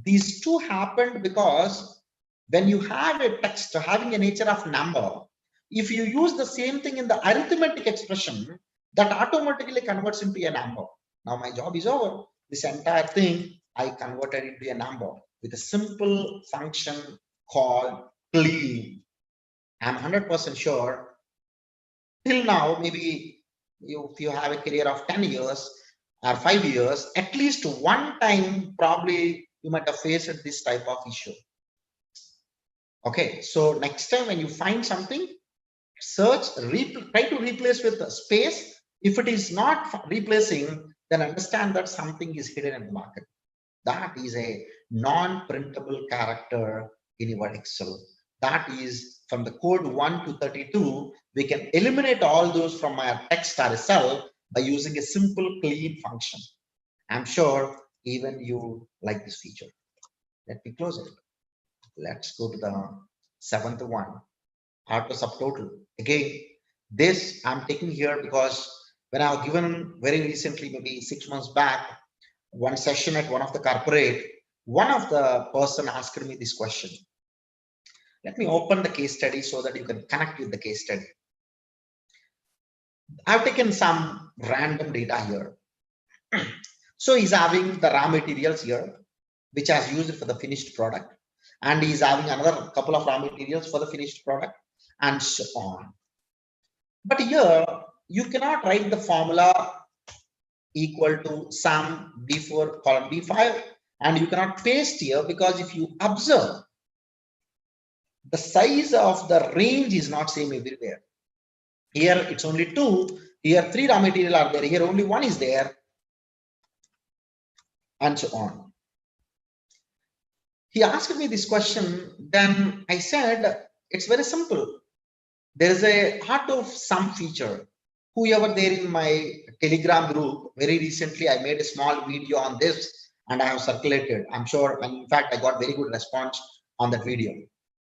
These two happened because when you have a text having a nature of number, if you use the same thing in the arithmetic expression, that automatically converts into a number. Now my job is over. This entire thing I converted into a number with a simple function called clean. I'm 100% sure till now, maybe if you have a career of 10 years or 5 years, at least one time probably you might have faced this type of issue. Okay, so next time when you find something, search, try to replace with a space. If it is not replacing, then understand that something is hidden in the market. That is a non-printable character in your Excel. That is from the code 1 to 32. We can eliminate all those from our text or cell by using a simple clean function. I'm sure even you like this feature. Let me close it. Let's go to the seventh one, auto subtotal. Again, this I'm taking here because when I've given very recently, maybe 6 months back, one session at one of the corporate, one of the person asked me this question. Let me open the case study so that you can connect with the case study. I've taken some random data here. So he's having the raw materials here, which has used for the finished product. And he's having another couple of raw materials for the finished product and so on. But here, you cannot write the formula equal to sum B4 column B5, and you cannot paste here because if you observe, the size of the range is not same everywhere. Here it's only 2, here 3 raw material are there, here only 1 is there, and so on. He asked me this question, then I said, it's very simple. There is a auto sum feature. Whoever there in my Telegram group, very recently I made a small video on this and I have circulated. I'm sure, and in fact, I got very good response on that video.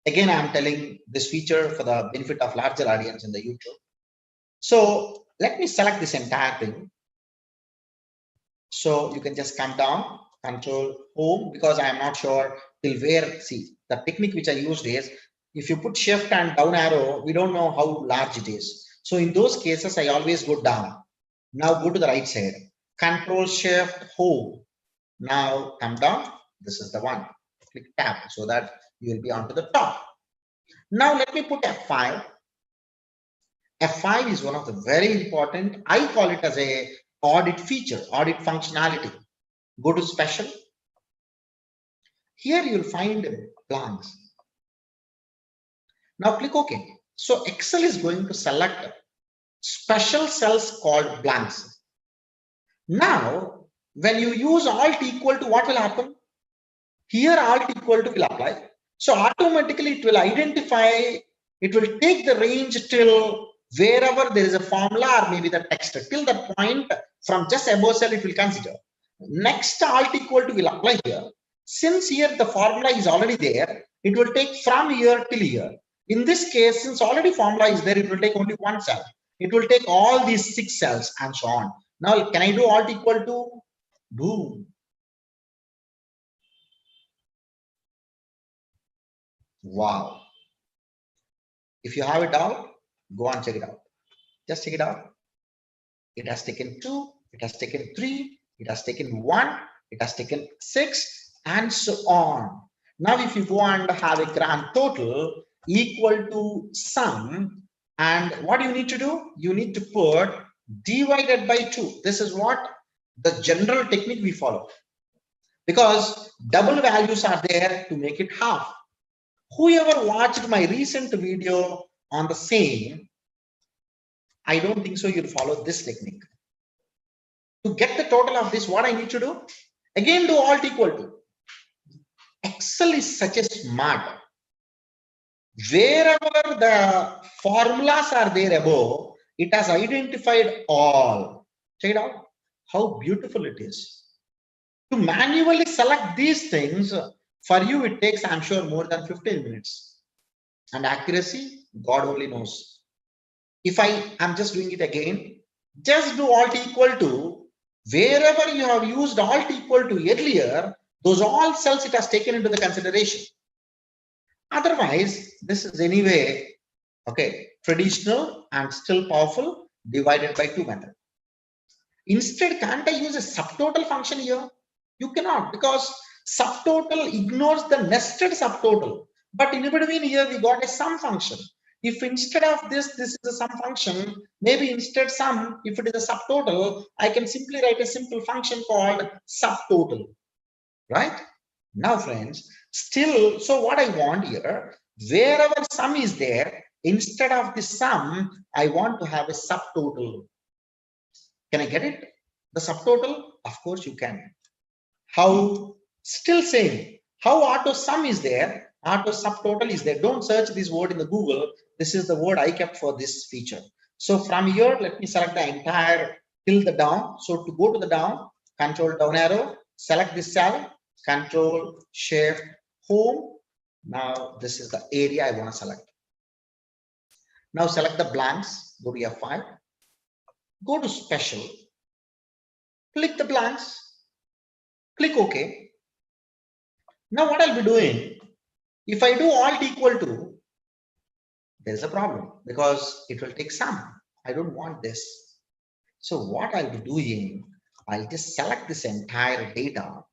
Again, I'm telling this feature for the benefit of larger audience in the YouTube. So let me select this entire thing. So you can just come down, control home, because I am not sure till where. See, the technique which I used is, if you put shift and down arrow, we don't know how large it is. So in those cases, I always go down. Now go to the right side, control shift home. Now come down. This is the one. Click tab so that you will be onto the top. Now let me put F5. F5 is one of the very important, I call it as a audit feature, audit functionality. Go to special. Here you'll find blanks. Now click OK. So Excel is going to select special cells called blanks. Now, when you use Alt equal to, what will happen? Here Alt equal to will apply. So automatically it will identify, it will take the range till wherever there is a formula or maybe the text. Till that point, from just above cell, it will consider. Next Alt equal to will apply here. Since here the formula is already there, it will take from here till here. In this case, since already formula is there, it will take only one cell. It will take all these 6 cells and so on. Now, can I do Alt equal to? Boom. Wow. If you have it out, go and check it out. Just check it out. It has taken 2, it has taken 3, it has taken 1, it has taken 6, and so on. Now, if you go and have a grand total equal to sum, and what you need to do? You need to put divided by 2. This is what the general technique we follow. Because double values are there to make it half. Whoever watched my recent video on the same, I don't think so you'll follow this technique. To get the total of this, what I need to do? Again, do Alt equal to. Excel is such a smart. Wherever the formulas are there above, it has identified all. Check it out. How beautiful it is. To manually select these things, for you, it takes, I'm sure, more than 15 minutes. And accuracy, God only knows. If I'm just doing it again, just do Alt equal to, wherever you have used Alt equal to earlier, those all cells it has taken into the consideration. Otherwise, this is anyway, okay, traditional and still powerful divided by 2 method. Instead, can't I use a subtotal function here? You cannot, because subtotal ignores the nested subtotal. But in between here, we got a sum function. If instead of this is a sum function, maybe instead sum, if it is a subtotal, I can simply write a simple function called subtotal, right? Now, friends, still, so what I want here, wherever sum is there, instead of the sum, I want to have a subtotal. Can I get it? The subtotal? Of course you can. How? Still same. How auto sum is there, auto subtotal is there. Don't search this word in the Google. This is the word I kept for this feature. So from here, let me select the entire till the down. So to go to the down, control down arrow, select this cell, control shift home. Now this is the area I want to select. Now select the blanks, go to F5, go to special, click the blanks, click OK. Now what I'll be doing, if I do alt equal to, there's a problem because it will take sum. I don't want this. So what I'll be doing, I'll just select this entire data.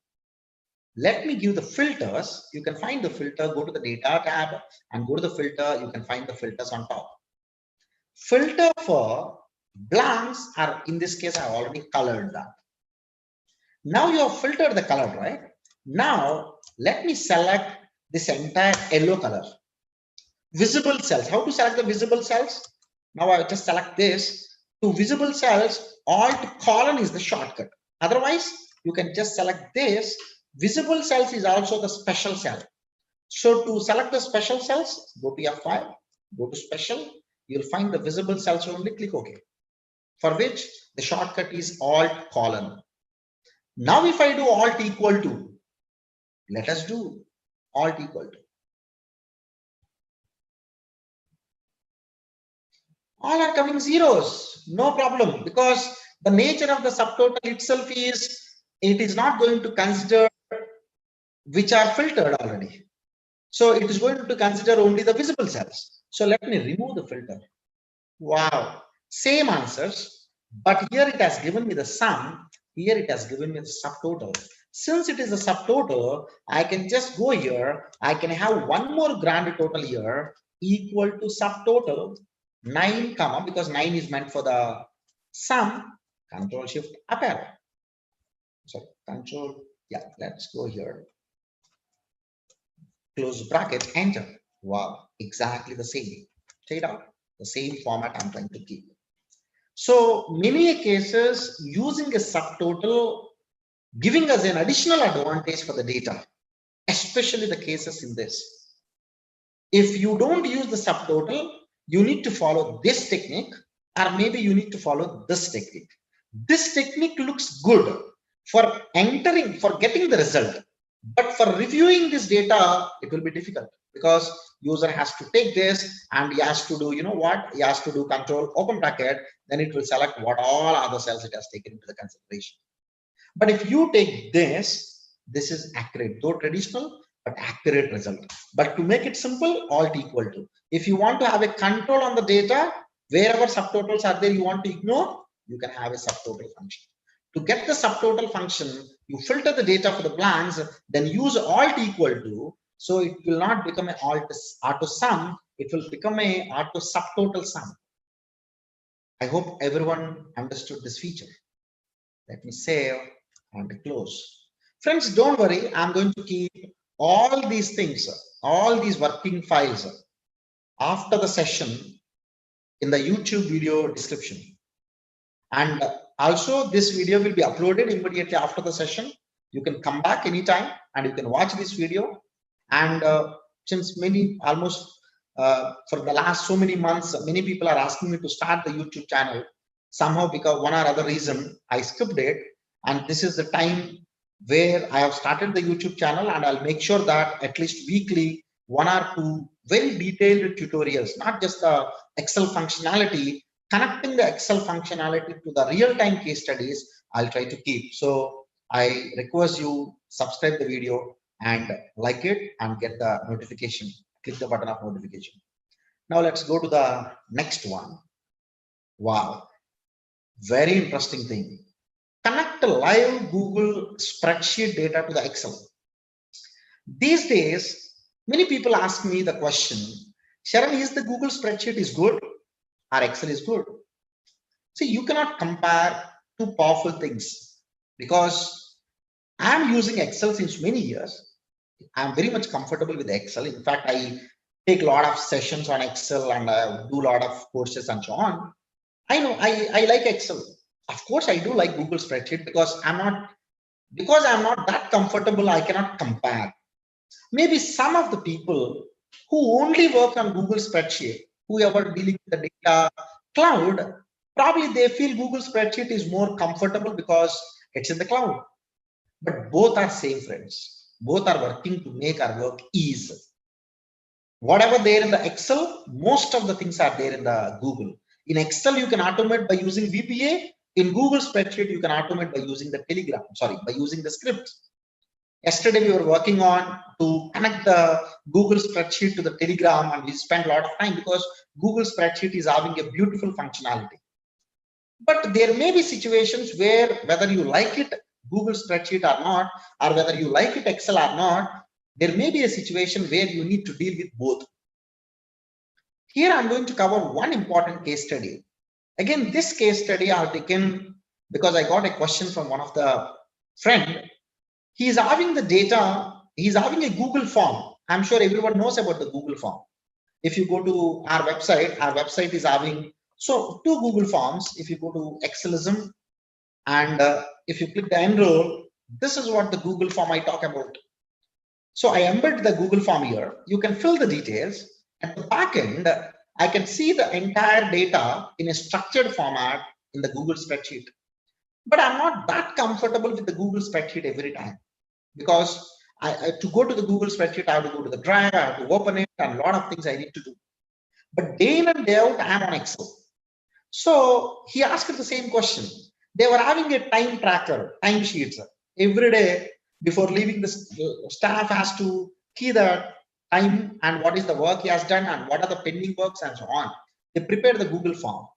Let me give the filters. You can find the filter, go to the data tab and go to the filter. You can find the filters on top. Filter for blanks are, in this case, I already colored that. Now you have filtered the color, right? Now let me select this entire yellow color. Visible cells. How to select the visible cells? Now I just select this. To visible cells, alt colon is the shortcut. Otherwise, you can just select this. Visible cells is also the special cell. So to select the special cells, go to F5, go to special. You'll find the visible cells only, click OK. For which the shortcut is alt colon. Now if I do alt equal to, let us do alt equal to. All are coming zeros, no problem, because the nature of the subtotal itself is, it is not going to consider which are filtered already. So it is going to consider only the visible cells. So let me remove the filter. Wow, same answers, but here it has given me the sum, here it has given me the subtotal. Since it is a subtotal, I can just go here, I can have one more grand total here equal to subtotal 9 comma, because 9 is meant for the sum, control shift up arrow. So control, yeah, let's go here. Close bracket, enter. Wow, exactly the same. Check it out. The same format I'm trying to keep. So many cases using a subtotal giving us an additional advantage for the data, especially the cases in this. If you don't use the subtotal, you need to follow this technique, or maybe you need to follow this technique. This technique looks good for entering, for getting the result, but for reviewing this data, it will be difficult because user has to take this and he has to do, you know what, he has to do control open bracket, then it will select what all other cells it has taken into the consideration. But if you take this, this is accurate, though traditional, but accurate result. But to make it simple, alt equal to. If you want to have a control on the data, wherever subtotals are there, you want to ignore, you can have a subtotal function. To get the subtotal function, you filter the data for the blanks, then use alt equal to. So it will not become an auto sum, it will become a auto subtotal sum. I hope everyone understood this feature. Let me save and close. Friends, don't worry, I'm going to keep all these things, all these working files after the session in the YouTube video description. And also this video will be uploaded immediately after the session. You can come back anytime and you can watch this video. And since almost for the last so many months, many people are asking me to start the YouTube channel. Somehow, because one or other reason, I skipped it. And this is the time where I have started the YouTube channel, and I'll make sure that at least weekly, 1 or 2 very detailed tutorials, not just the Excel functionality, connecting the Excel functionality to the real-time case studies, I'll try to keep. So I request you subscribe the video and like it and get the notification. Click the button of notification. Now let's go to the next one. Wow, very interesting thing. Connect the live Google Spreadsheet data to the Excel. These days, many people ask me the question, Sharon, is the Google spreadsheet is good or Excel is good? See, you cannot compare two powerful things because I'm using Excel since many years. I'm very much comfortable with Excel. In fact, I take a lot of sessions on Excel and do a lot of courses and so on. I know I like Excel. Of course, I do like Google Spreadsheet because I'm not that comfortable. I cannot compare. Maybe some of the people who only work on Google Spreadsheet, whoever dealing with the data cloud, probably they feel Google Spreadsheet is more comfortable because it's in the cloud. But both are same, friends. Both are working to make our work easy. Whatever there in the Excel, most of the things are there in the Google. In Excel, you can automate by using VBA. In Google Spreadsheet, you can automate by using the by using the script. Yesterday, we were working on to connect the Google Spreadsheet to the Telegram, and we spent a lot of time because Google Spreadsheet is having a beautiful functionality. But there may be situations where whether you like it Google Spreadsheet or not, or whether you like it Excel or not, there may be a situation where you need to deal with both. Here I'm going to cover one important case study. Again, this case study I've taken because I got a question from one of the friend. He's having the data, he's having a Google form. I'm sure everyone knows about the Google form. If you go to our website is having two Google forms. If you go to Excelism and if you click the enroll, this is what the Google form I talk about. So I embed the Google form here. You can fill the details. At the back end, I can see the entire data in a structured format in the Google spreadsheet. But I'm not that comfortable with the Google spreadsheet every time because to go to the Google spreadsheet, I have to go to the drive, I have to open it, and a lot of things I need to do. But day in and day out, I'm on Excel. So he asked the same question. They were having a time tracker, time sheets. Every day before leaving, the staff has to key the time and what is the work he has done and what are the pending works and so on. They prepared the Google form.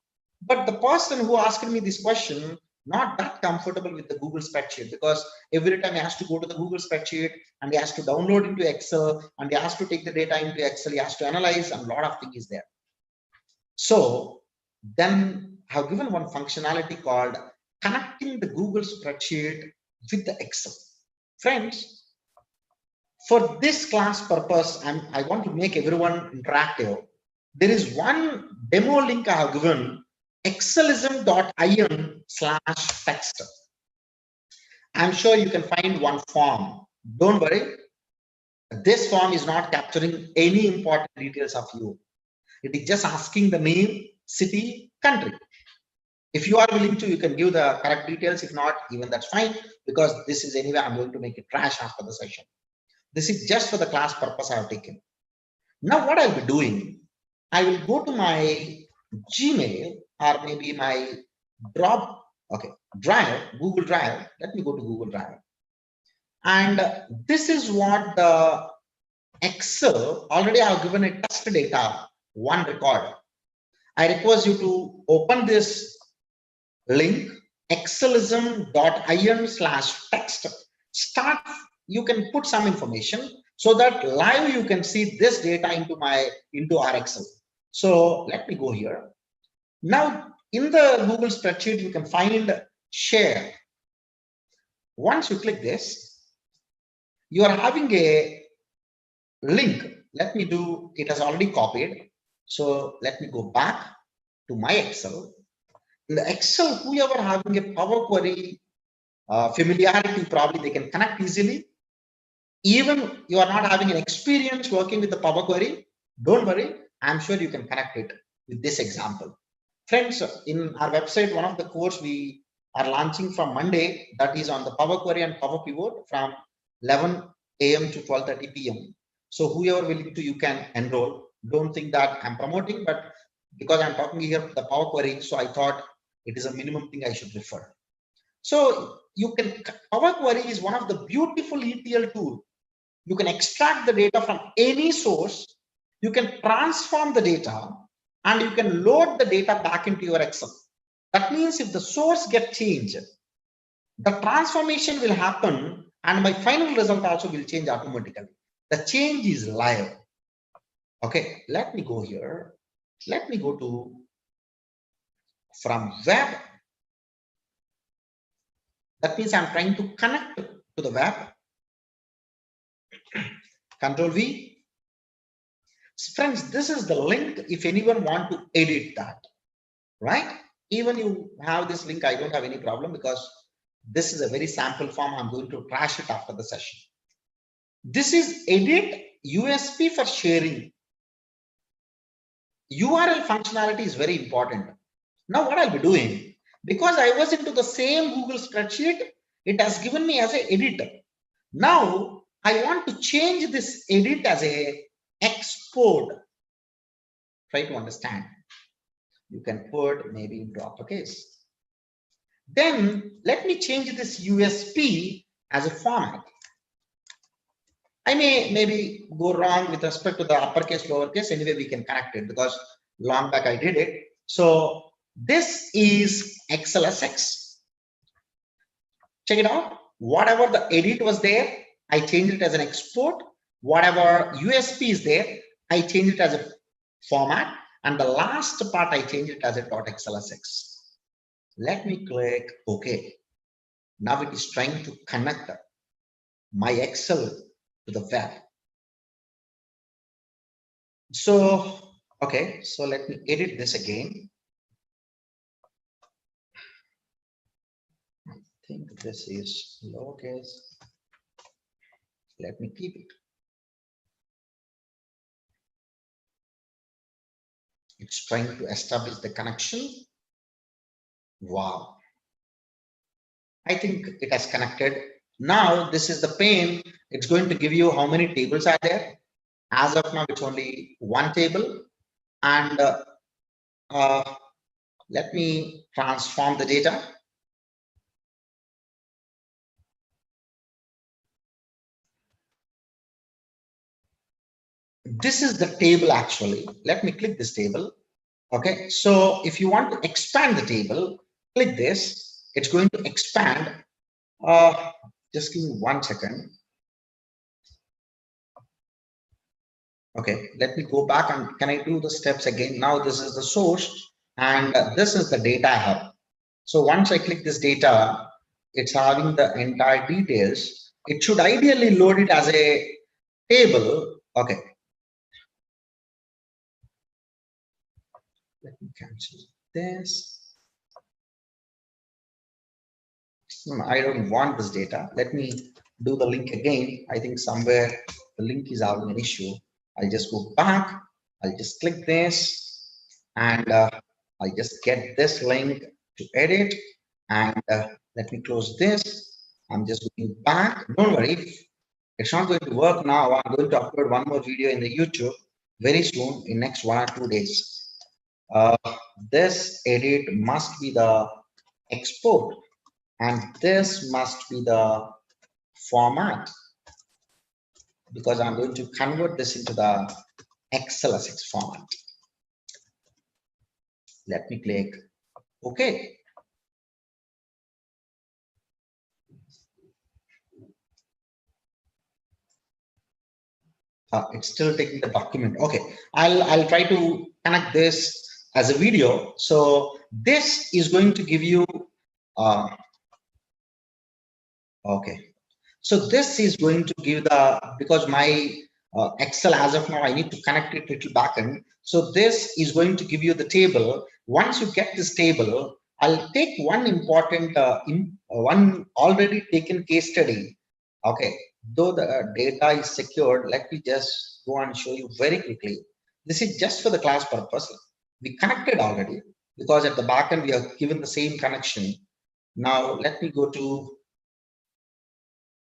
But the person who asked me this question, not that comfortable with the Google spreadsheet because every time he has to go to the Google spreadsheet and he has to download into Excel and he has to take the data into Excel, he has to analyze and a lot of things is there. So then I have given one functionality called connecting the Google spreadsheet with the Excel. Friends, for this class purpose, I want to make everyone interactive. There is one demo link I have given, excelism.in/text. I'm sure you can find one form. Don't worry. This form is not capturing any important details of you. It is just asking the name, city, country. If you are willing to, you can give the correct details. If not, even that's fine, because this is anyway, I'm going to make it trash after the session. This is just for the class purpose I have taken. Now what I'll be doing, I will go to my Gmail or maybe my Drive, Google Drive. Let me go to Google Drive. And this is what the Excel, already I have given a test data, one record. I request you to open this link, excelism.in/text. Start, you can put some information so that live you can see this data into our Excel. So let me go here. Now in the Google spreadsheet, you can find share. Once you click this, you are having a link. Let me do, it has already copied. So let me go back to my Excel. In the Excel, whoever having a Power Query familiarity, probably they can connect easily. Even you are not having an experience working with the Power Query, don't worry. I'm sure you can connect it with this example. Friends, in our website, one of the course we are launching from Monday, that is on the Power Query and Power Pivot from 11 a.m. to 12:30 p.m. So whoever willing to, you can enroll. Don't think that I'm promoting, but because I'm talking here the Power Query, so I thought it is a minimum thing I should refer. So you can, Power Query is one of the beautiful ETL tool. You can extract the data from any source, you can transform the data, and you can load the data back into your Excel. That means if the source gets changed, the transformation will happen and my final result also will change automatically. The change is live. Okay, let me go here. Let me go to from web. That means I'm trying to connect to the web. Control V. Friends, this is the link if anyone want to edit that, right? Even you have this link, I don't have any problem because this is a very sample form. I'm going to trash it after the session. This is edit USP for sharing. URL functionality is very important. Now what I'll be doing, because I was into the same Google spreadsheet, it has given me as an editor. Now I want to change this edit as a export. Try to understand. You can put maybe into uppercase. Then let me change this USP as a format. I may maybe go wrong with respect to the uppercase, lowercase. Anyway, we can connect it because long back I did it. So this is XLSX. Check it out. Whatever the edit was there, I changed it as an export. Whatever USP is there, I changed it as a format. And the last part, I changed it as a .xlsx. Let me click OK. Now it is trying to connect my Excel to the web. So, okay, so let me edit this again. I think this is lowercase. Let me keep it. It's trying to establish the connection. Wow. I think it has connected. Now this is the pane. It's going to give you how many tables are there. As of now, it's only one table. And let me transform the data. This is the table actually. Let me click this table. Okay, so if you want to expand the table, click this. It's going to expand. Just give me 1 second. Okay, let me go back and can I do the steps again? Now this is the source and this is the data I have. So once I click this data, it's having the entire details. It should ideally load it as a table. Okay. Let me cancel this. I don't want this data. Let me do the link again. I think somewhere the link is having an issue. I'll just go back. I'll just click this and I'll just get this link to edit and let me close this. I'm just going back. Don't worry, it's not going to work now. I'm going to upload one more video in the YouTube very soon in next 1 or 2 days. This edit must be the export and this must be the format because I'm going to convert this into the XLSX format. Let me click OK. It's still taking the document. Okay, I'll try to connect this as a video. So this is going to give you okay. So this is going to give the, because my Excel as of now, I need to connect it to backend. So this is going to give you the table. Once you get this table, I'll take one important, one already taken case study. Okay, though the data is secured, let me just go and show you very quickly. This is just for the class purpose. We connected already because at the backend we are given the same connection. Now let me go to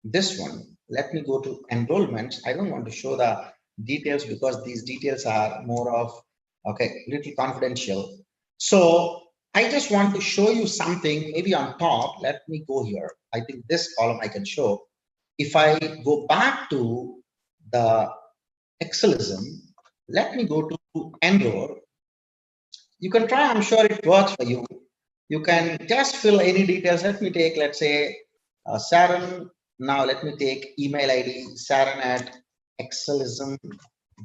this one. Let me go to enrollments. I don't want to show the details because these details are more of, okay, little confidential. So I just want to show you something maybe on top. Let me go here. I think this column I can show. If I go back to the Excelism, let me go to enroll. You can try, I'm sure it works for you. You can just fill any details. Let me take, let's say, Saran. Now let me take email ID Saran at excelism.com.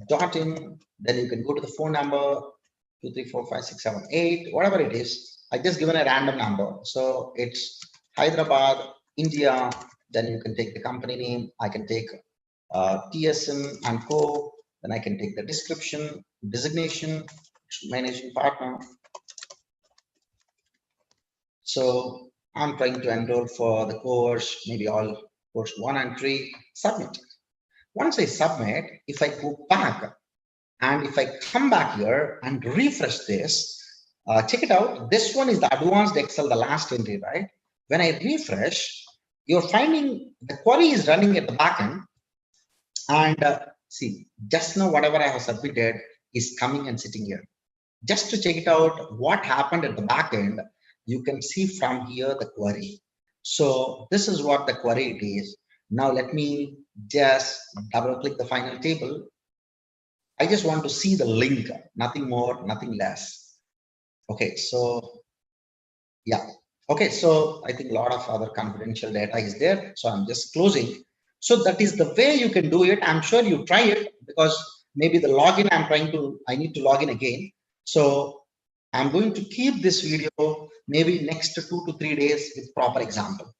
dot in, then you can go to the phone number 2345678, whatever it is. I just given a random number. So it's Hyderabad, India. Then you can take the company name. I can take TSN and Co. Then I can take the description, designation, managing partner. So I'm trying to enroll for the course, maybe all course 1 and 3, submit. Once I submit, if I go back and if I come back here and refresh this, check it out. This one is the advanced Excel, the last entry, right? When I refresh, you're finding the query is running at the backend. And see, just now whatever I have submitted is coming and sitting here. Just to check it out, what happened at the backend, you can see from here the query. So this is what the query it is. Now let me just double click the final table. I just want to see the link, nothing more, nothing less. Okay, so yeah. Okay, so I think a lot of other confidential data is there. So I'm just closing. So that is the way you can do it. I'm sure you try it because maybe the login I need to log in again. So I'm going to keep this video maybe next 2 to 3 days with proper example.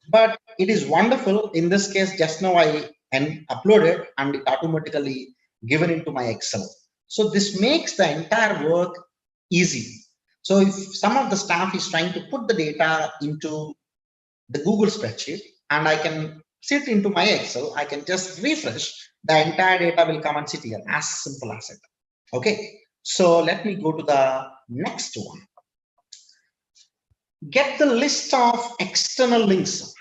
But it is wonderful. In this case, just now I uploaded and it automatically given into my Excel. So this makes the entire work easy. So if some of the staff is trying to put the data into the Google Spreadsheet and I can sit into my Excel, I can just refresh, the entire data will come and sit here, as simple as it. Okay, so let me go to the next one. Get the list of external links.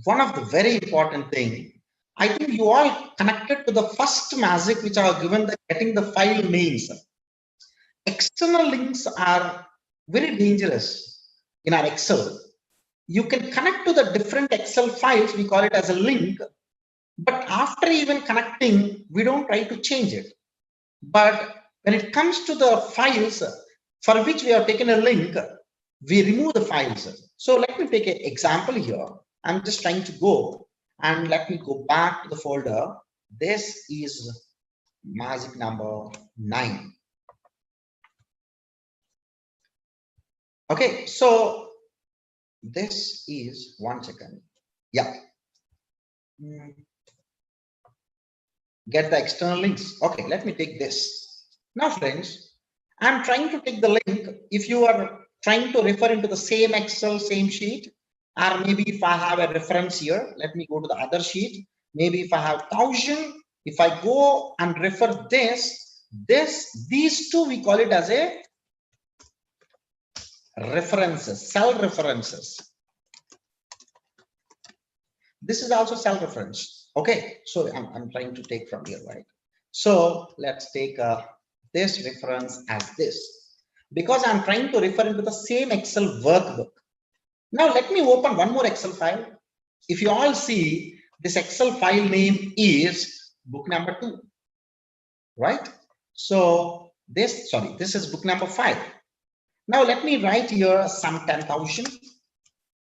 One of the very important thing, I think you all connected to the first magic which I have given, the getting the file names. External links are very dangerous in our Excel. You can connect to the different Excel files, we call it as a link, but after even connecting, we don't try to change it. But when it comes to the files for which we have taken a link, we remove the files. So let me take an example here. I'm just trying to go and let me go back to the folder. This is magic number 9. Okay, so this is 1 second. Yeah. Get the external links. Okay, let me take this. Now, friends, I'm trying to take the link. If you are trying to refer into the same Excel, same sheet, or maybe if I have a reference here, let me go to the other sheet. Maybe if I have 1000, if I go and refer these two, we call it as a references, cell references. This is also cell reference. Okay, so I'm trying to take from here, right? So let's take this reference as this, because I'm trying to refer into the same Excel workbook. Now let me open one more Excel file. If you all see, this Excel file name is book number 2, right? So this is book number 5. Now let me write here some 10,000.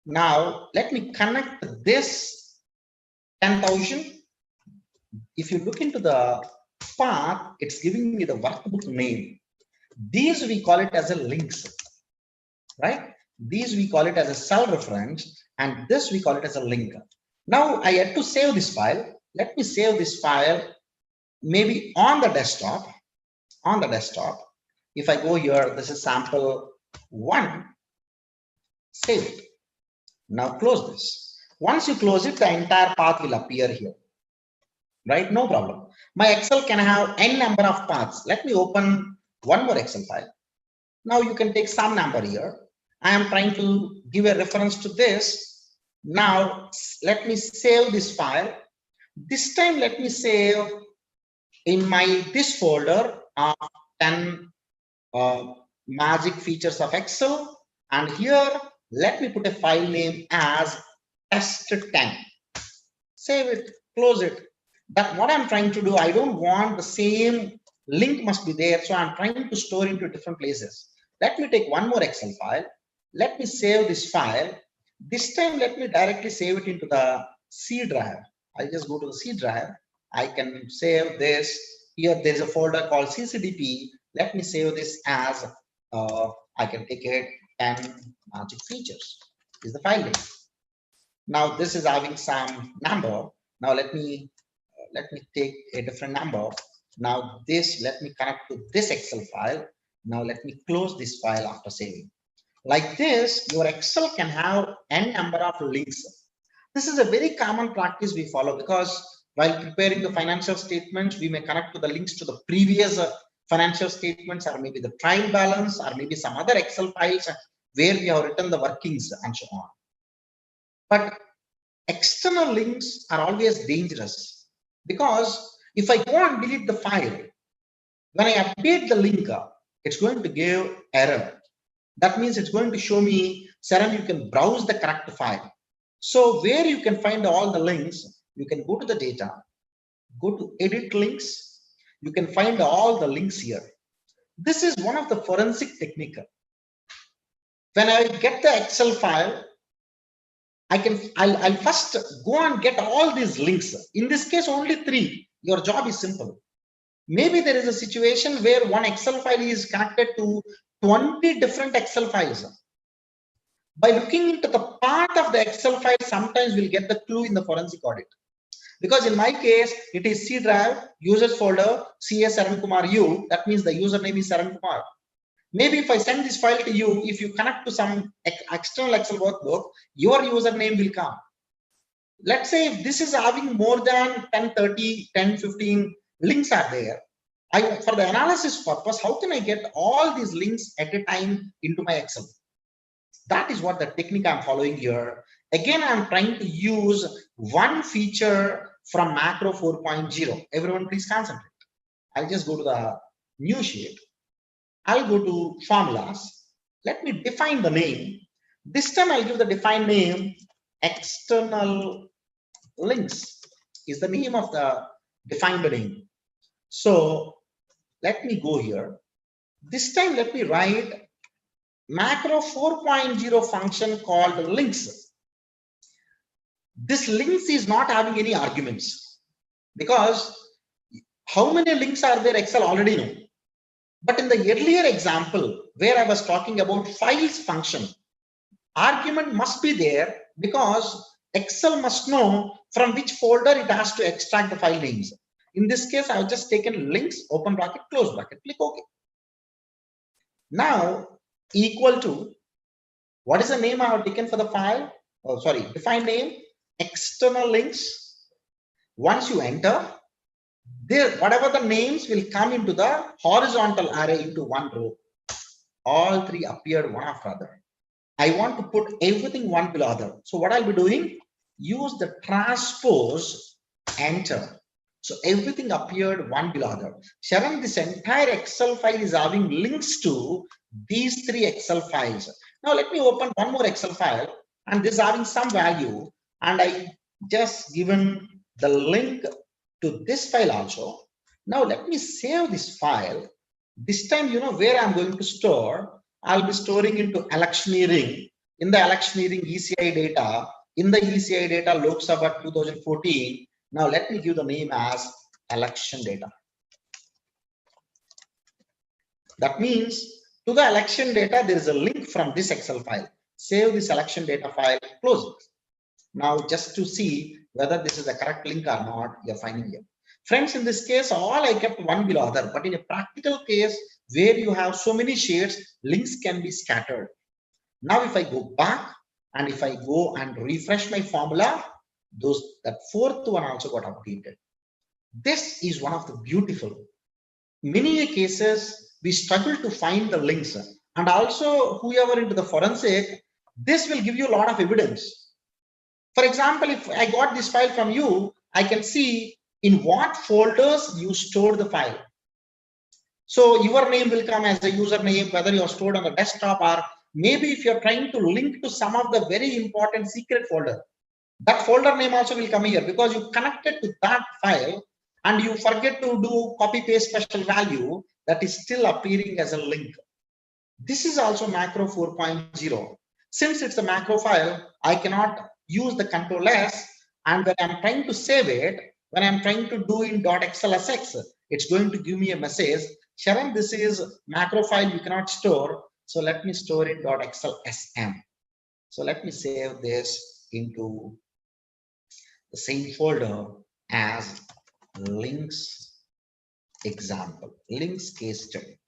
Now let me connect this 10,000. If you look into the path, it's giving me the workbook name. These we call it as a links, right? These we call it as a cell reference, and this we call it as a link. Now I had to save this file. Let me save this file maybe on the desktop. On the desktop, if I go here, this is sample 1. Save it. Now close this. Once you close it, the entire path will appear here, right? No problem. My Excel can have n number of paths. Let me open one more Excel file. Now you can take some number here. I am trying to give a reference to this. Now let me save this file. This time let me save in this folder 10 magic features of Excel, and here let me put a file name as test10. Save it, close it. That what I'm trying to do, I don't want the same link must be there, so I'm trying to store into different places. Let me take one more Excel file. Let me save this file. This time let me directly save it into the C drive. I just go to the C drive. I can save this Here there's a folder called CCDP. Let me save this as I can take it 10 magic features is the file name. Now this is having some number. Now let me take a different number. Now this, let me connect to this Excel file. Now let me close this file after saving. Like this, your Excel can have n number of links. This is a very common practice we follow, because while preparing the financial statements, we may connect to the links to the previous financial statements, or maybe the trial balance, or maybe some other Excel files where we have written the workings and so on. But external links are always dangerous, because if I go and delete the file, when I update the link, it's going to give error. That means it's going to show me, Saran, you can browse the correct file. So where you can find all the links, you can go to the data, go to edit links. You can find all the links here. This is one of the forensic technique. When I get the Excel file, I'll first go and get all these links. In this case, only 3. Your job is simple. Maybe there is a situation where one Excel file is connected to 20 different Excel files. By looking into the part of the Excel file, sometimes we'll get the clue in the forensic audit. Because in my case, it is C drive, users folder, CS Saran Kumar U. That means the username is Saran Kumar. Maybe if I send this file to you, if you connect to some external Excel workbook, your username will come. Let's say if this is having more than 10, 30, 10, 15 links are there. For the analysis purpose, how can I get all these links at a time into my Excel? That is what the technique I'm following here. Again, I'm trying to use one feature from macro 4.0. Everyone please concentrate. I'll just go to the new sheet. I'll go to formulas. Let me define the name. This time I'll give the defined name external links is the name of the defined name. So let me go here. This time let me write macro 4.0 function called links. This links is not having any arguments, because how many links are there Excel already know. But in the earlier example where I was talking about files function, argument must be there, because Excel must know from which folder it has to extract the file names. In this case, I've just taken links, open bracket, close bracket, click OK. Now equal to, what is the name I have taken for the file? Oh, sorry, defined name, external links. Once you enter, there, whatever the names will come into the horizontal array into one row. All 3 appeared one after other. I want to put everything one below other. So what I'll be doing, use the transpose, enter. So everything appeared one below other. Sharon, this entire Excel file is having links to these 3 Excel files. Now let me open one more Excel file, and this is having some value, and I just given the link to this file also. Now let me save this file. This time, you know where I'm going to store. I'll be storing into electioneering. In the electioneering ECI data, in the ECI data Lok Sabha 2014. Now let me give the name as election data. That means to the election data, there is a link from this Excel file. Save this election data file, close it. Now just to see whether this is the correct link or not, you're finding here. Friends, in this case, all I kept one below other, but in a practical case where you have so many sheets, links can be scattered. Now if I go back and if I go and refresh my formula, that 4th one also got updated. This is one of the beautiful. Many cases we struggle to find the links, and also whoever into the forensic, this will give you a lot of evidence. For example, if I got this file from you, I can see in what folders you stored the file. So your name will come as a username, whether you are stored on the desktop, or maybe if you're trying to link to some of the very important secret folder, that folder name also will come here, because you connected to that file and you forget to do copy paste special value, that is still appearing as a link. This is also macro 4.0. Since it's a macro file, I cannot use the Control S, and when I'm trying to save it, When I'm trying to do in .xlsx, it's going to give me a message, Sharon, this is macro file you cannot store. So let me store in .xlsm. So let me save this into the same folder as links example, links case study.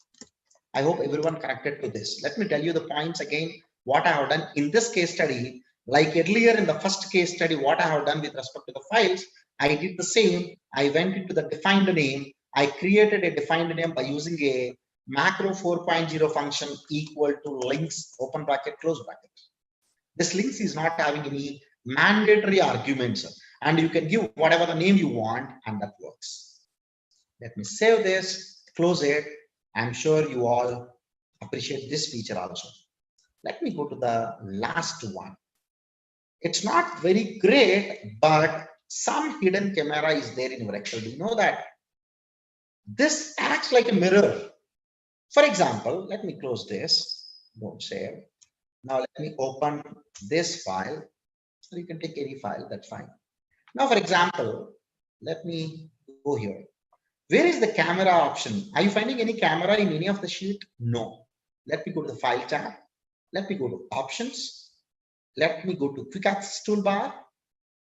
I hope everyone connected to this. Let me tell you the points again, what I have done in this case study. Like earlier in the first case study, what I have done with respect to the files, I did the same. I went into the defined name. I created a defined name by using a macro 4.0 function equal to links, open bracket, close bracket. This links is not having any mandatory arguments, and you can give whatever the name you want, and that works. Let me save this, close it. I'm sure you all appreciate this feature also. Let me go to the last one. It's not very great, but some hidden camera is there in your Excel. Do you know that? This acts like a mirror. For example, let me close this. Don't save. Now let me open this file. So you can take any file, that's fine. Now, for example, let me go here. Where is the camera option? Are you finding any camera in any of the sheet? No. Let me go to the file tab. Let me go to options. Let me go to quick access toolbar.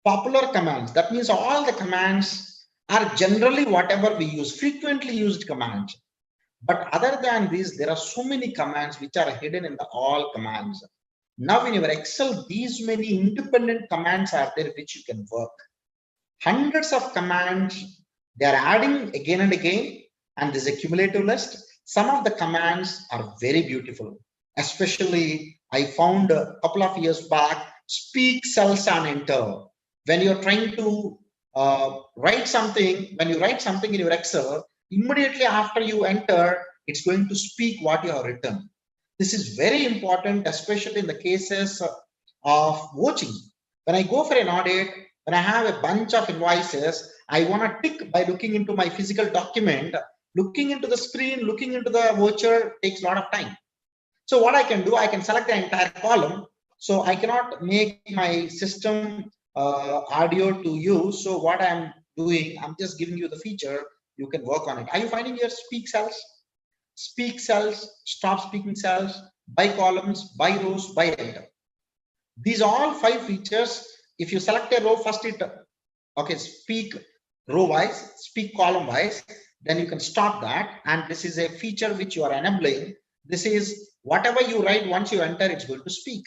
Popular commands. That means all the commands are generally whatever we use, frequently used commands. But other than this, there are so many commands which are hidden in the all commands. Now in your Excel, these many independent commands are there which you can work. Hundreds of commands, they are adding again and again, and this is a cumulative list. Some of the commands are very beautiful. Especially, I found a couple of years back, speak cells and enter. When you're trying to write something, when you write something in your Excel, immediately after you enter, it's going to speak what you have written. This is very important, especially in the cases of watching. When I go for an audit, when I have a bunch of invoices, I want to tick by looking into my physical document. Looking into the screen, looking into the voucher takes a lot of time. So what I can do, I can select the entire column. So I cannot make my system audio to you. So what I'm doing, I'm just giving you the feature. You can work on it. Are you finding your speak cells? Speak cells, stop speaking cells, by columns, by rows, by enter. These all 5 features. If you select a row, first it speak row wise, speak column wise, then you can stop that. And this is a feature which you are enabling. This is whatever you write, once you enter, it's going to speak,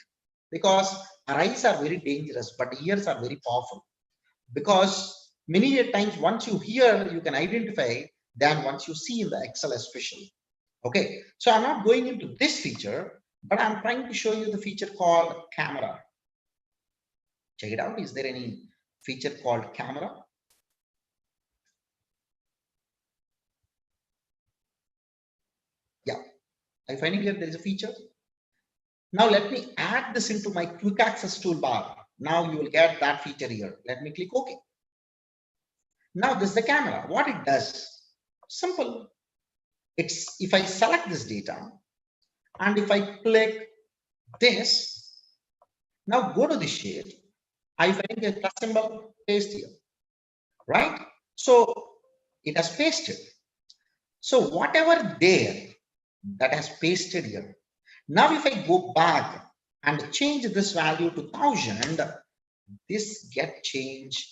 because our eyes are very dangerous, but ears are very powerful. Because many times once you hear, you can identify than once you see in the Excel especially. Okay, so I'm not going into this feature, but I'm trying to show you the feature called camera. Check it out. Is there any feature called camera? Yeah, I find here there is a feature. Now let me add this into my quick access toolbar. Now you will get that feature here. Let me click OK. Now this is the camera. What it does? Simple. It's if I select this data and if I click this, now go to the sheet, I find a plus symbol, paste here, right? So it has pasted. So whatever there that has pasted here. Now if I go back and change this value to 1000, this get changed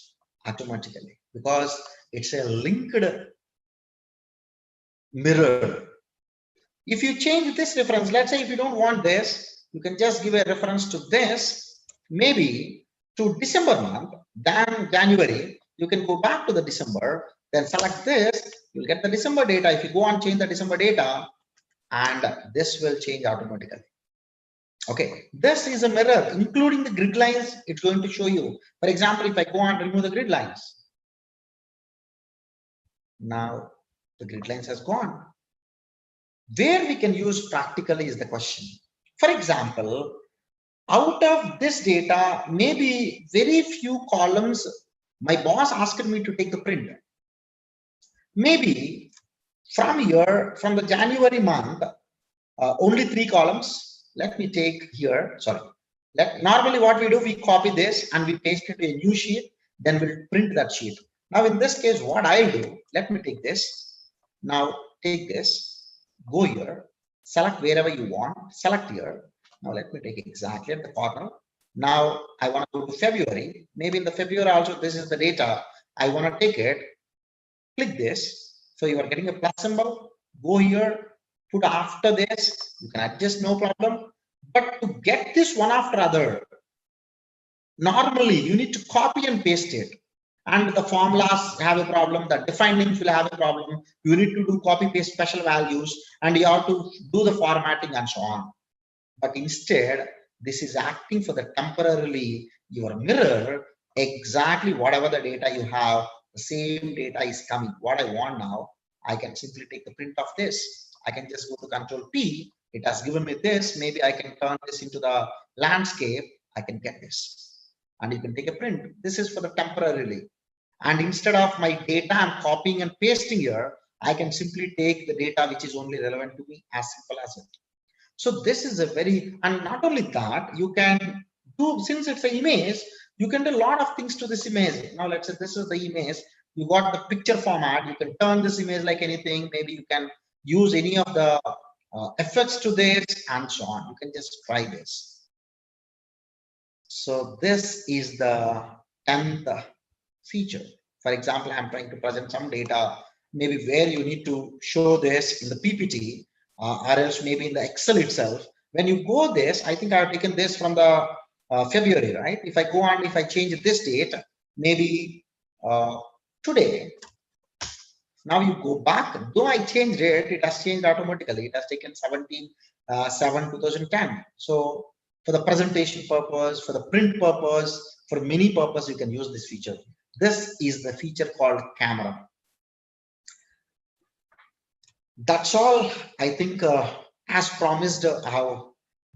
automatically because it's a linked mirror. If you change this reference, let's say if you don't want this, you can just give a reference to this, maybe to December month, then January, you can go back to the December, then select this, you'll get the December data. If you go and change the December data, and this will change automatically. Okay, this is a mirror, including the grid lines, it's going to show you. For example, if I go and remove the grid lines, now the grid lines has gone. Where we can use practically is the question. For example, out of this data, maybe very few columns, my boss asked me to take the print. Maybe from here, from the January month, only 3 columns. Let me take here, sorry. Normally what we do, we copy this and we paste it to a new sheet, then we'll print that sheet. Now, in this case, what I'll do, let me take this. Now, take this, go here, select wherever you want, select here. Now, let me take exactly at the corner. Now, I want to go to February. Maybe in the February also, this is the data. I want to take it. Click this. So you are getting a plus symbol. Go here, put after this. You can adjust, no problem. But to get this one after other, normally you need to copy and paste it. And the formulas have a problem, the definings will have a problem. You need to do copy paste special values, and you have to do the formatting and so on. But instead, this is acting for the temporarily your mirror, exactly whatever the data you have, the same data is coming. What I want now, I can simply take the print of this. I can just go to Control P. It has given me this. Maybe I can turn this into the landscape. I can get this. And you can take a print. This is for the temporarily. And instead of my data I'm copying and pasting here, I can simply take the data which is only relevant to me, as simple as it. So this is a very, and not only that, you can do, since it's an image, you can do a lot of things to this image. Now let's say this is the image, you got the picture format, you can turn this image like anything, maybe you can use any of the effects to this and so on. You can just try this. So this is the 10th feature. For example, I'm trying to present some data, maybe where you need to show this in the PPT, or else maybe in the Excel itself. When you go this, I think I've taken this from the February, right? If I go on, if I change this date, maybe today, now you go back, though I changed it, it has changed automatically. It has taken 17/7/2010. So for the presentation purpose, for the print purpose, for many purpose, you can use this feature. This is the feature called camera. That's all. I think as promised, I have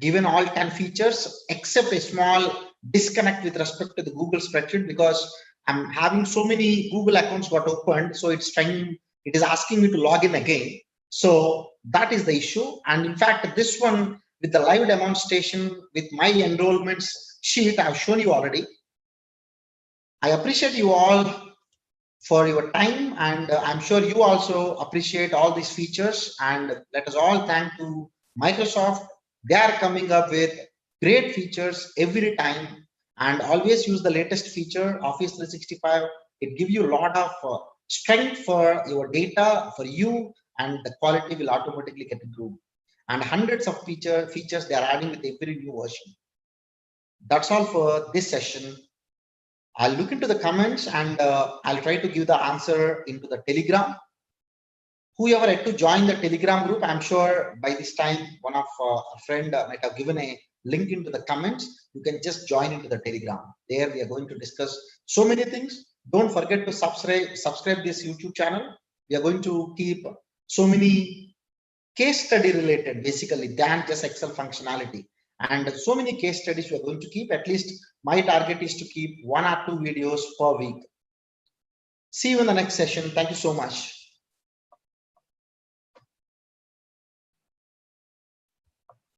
given all 10 features except a small disconnect with respect to the Google Spreadsheet, because I'm having so many Google accounts got opened. So it is asking me to log in again. So that is the issue. And in fact, this one with the live demonstration with my enrollments sheet, I've shown you already. I appreciate you all for your time, and I'm sure you also appreciate all these features, and let us all thank to Microsoft. They are coming up with great features every time, and always use the latest feature, Office 365. It gives you a lot of strength for your data, for you, and the quality will automatically get improved. And hundreds of features they are adding with every new version. That's all for this session. I'll look into the comments, and I'll try to give the answer into the Telegram. Whoever had to join the Telegram group, I'm sure by this time, one of a friend might have given a link into the comments. You can just join into the Telegram. There we are going to discuss so many things. Don't forget to subscribe this YouTube channel. We are going to keep so many case study related, basically, than just Excel functionality. And so many case studies we are going to keep. At least my target is to keep 1 or 2 videos per week. See you in the next session. Thank you so much.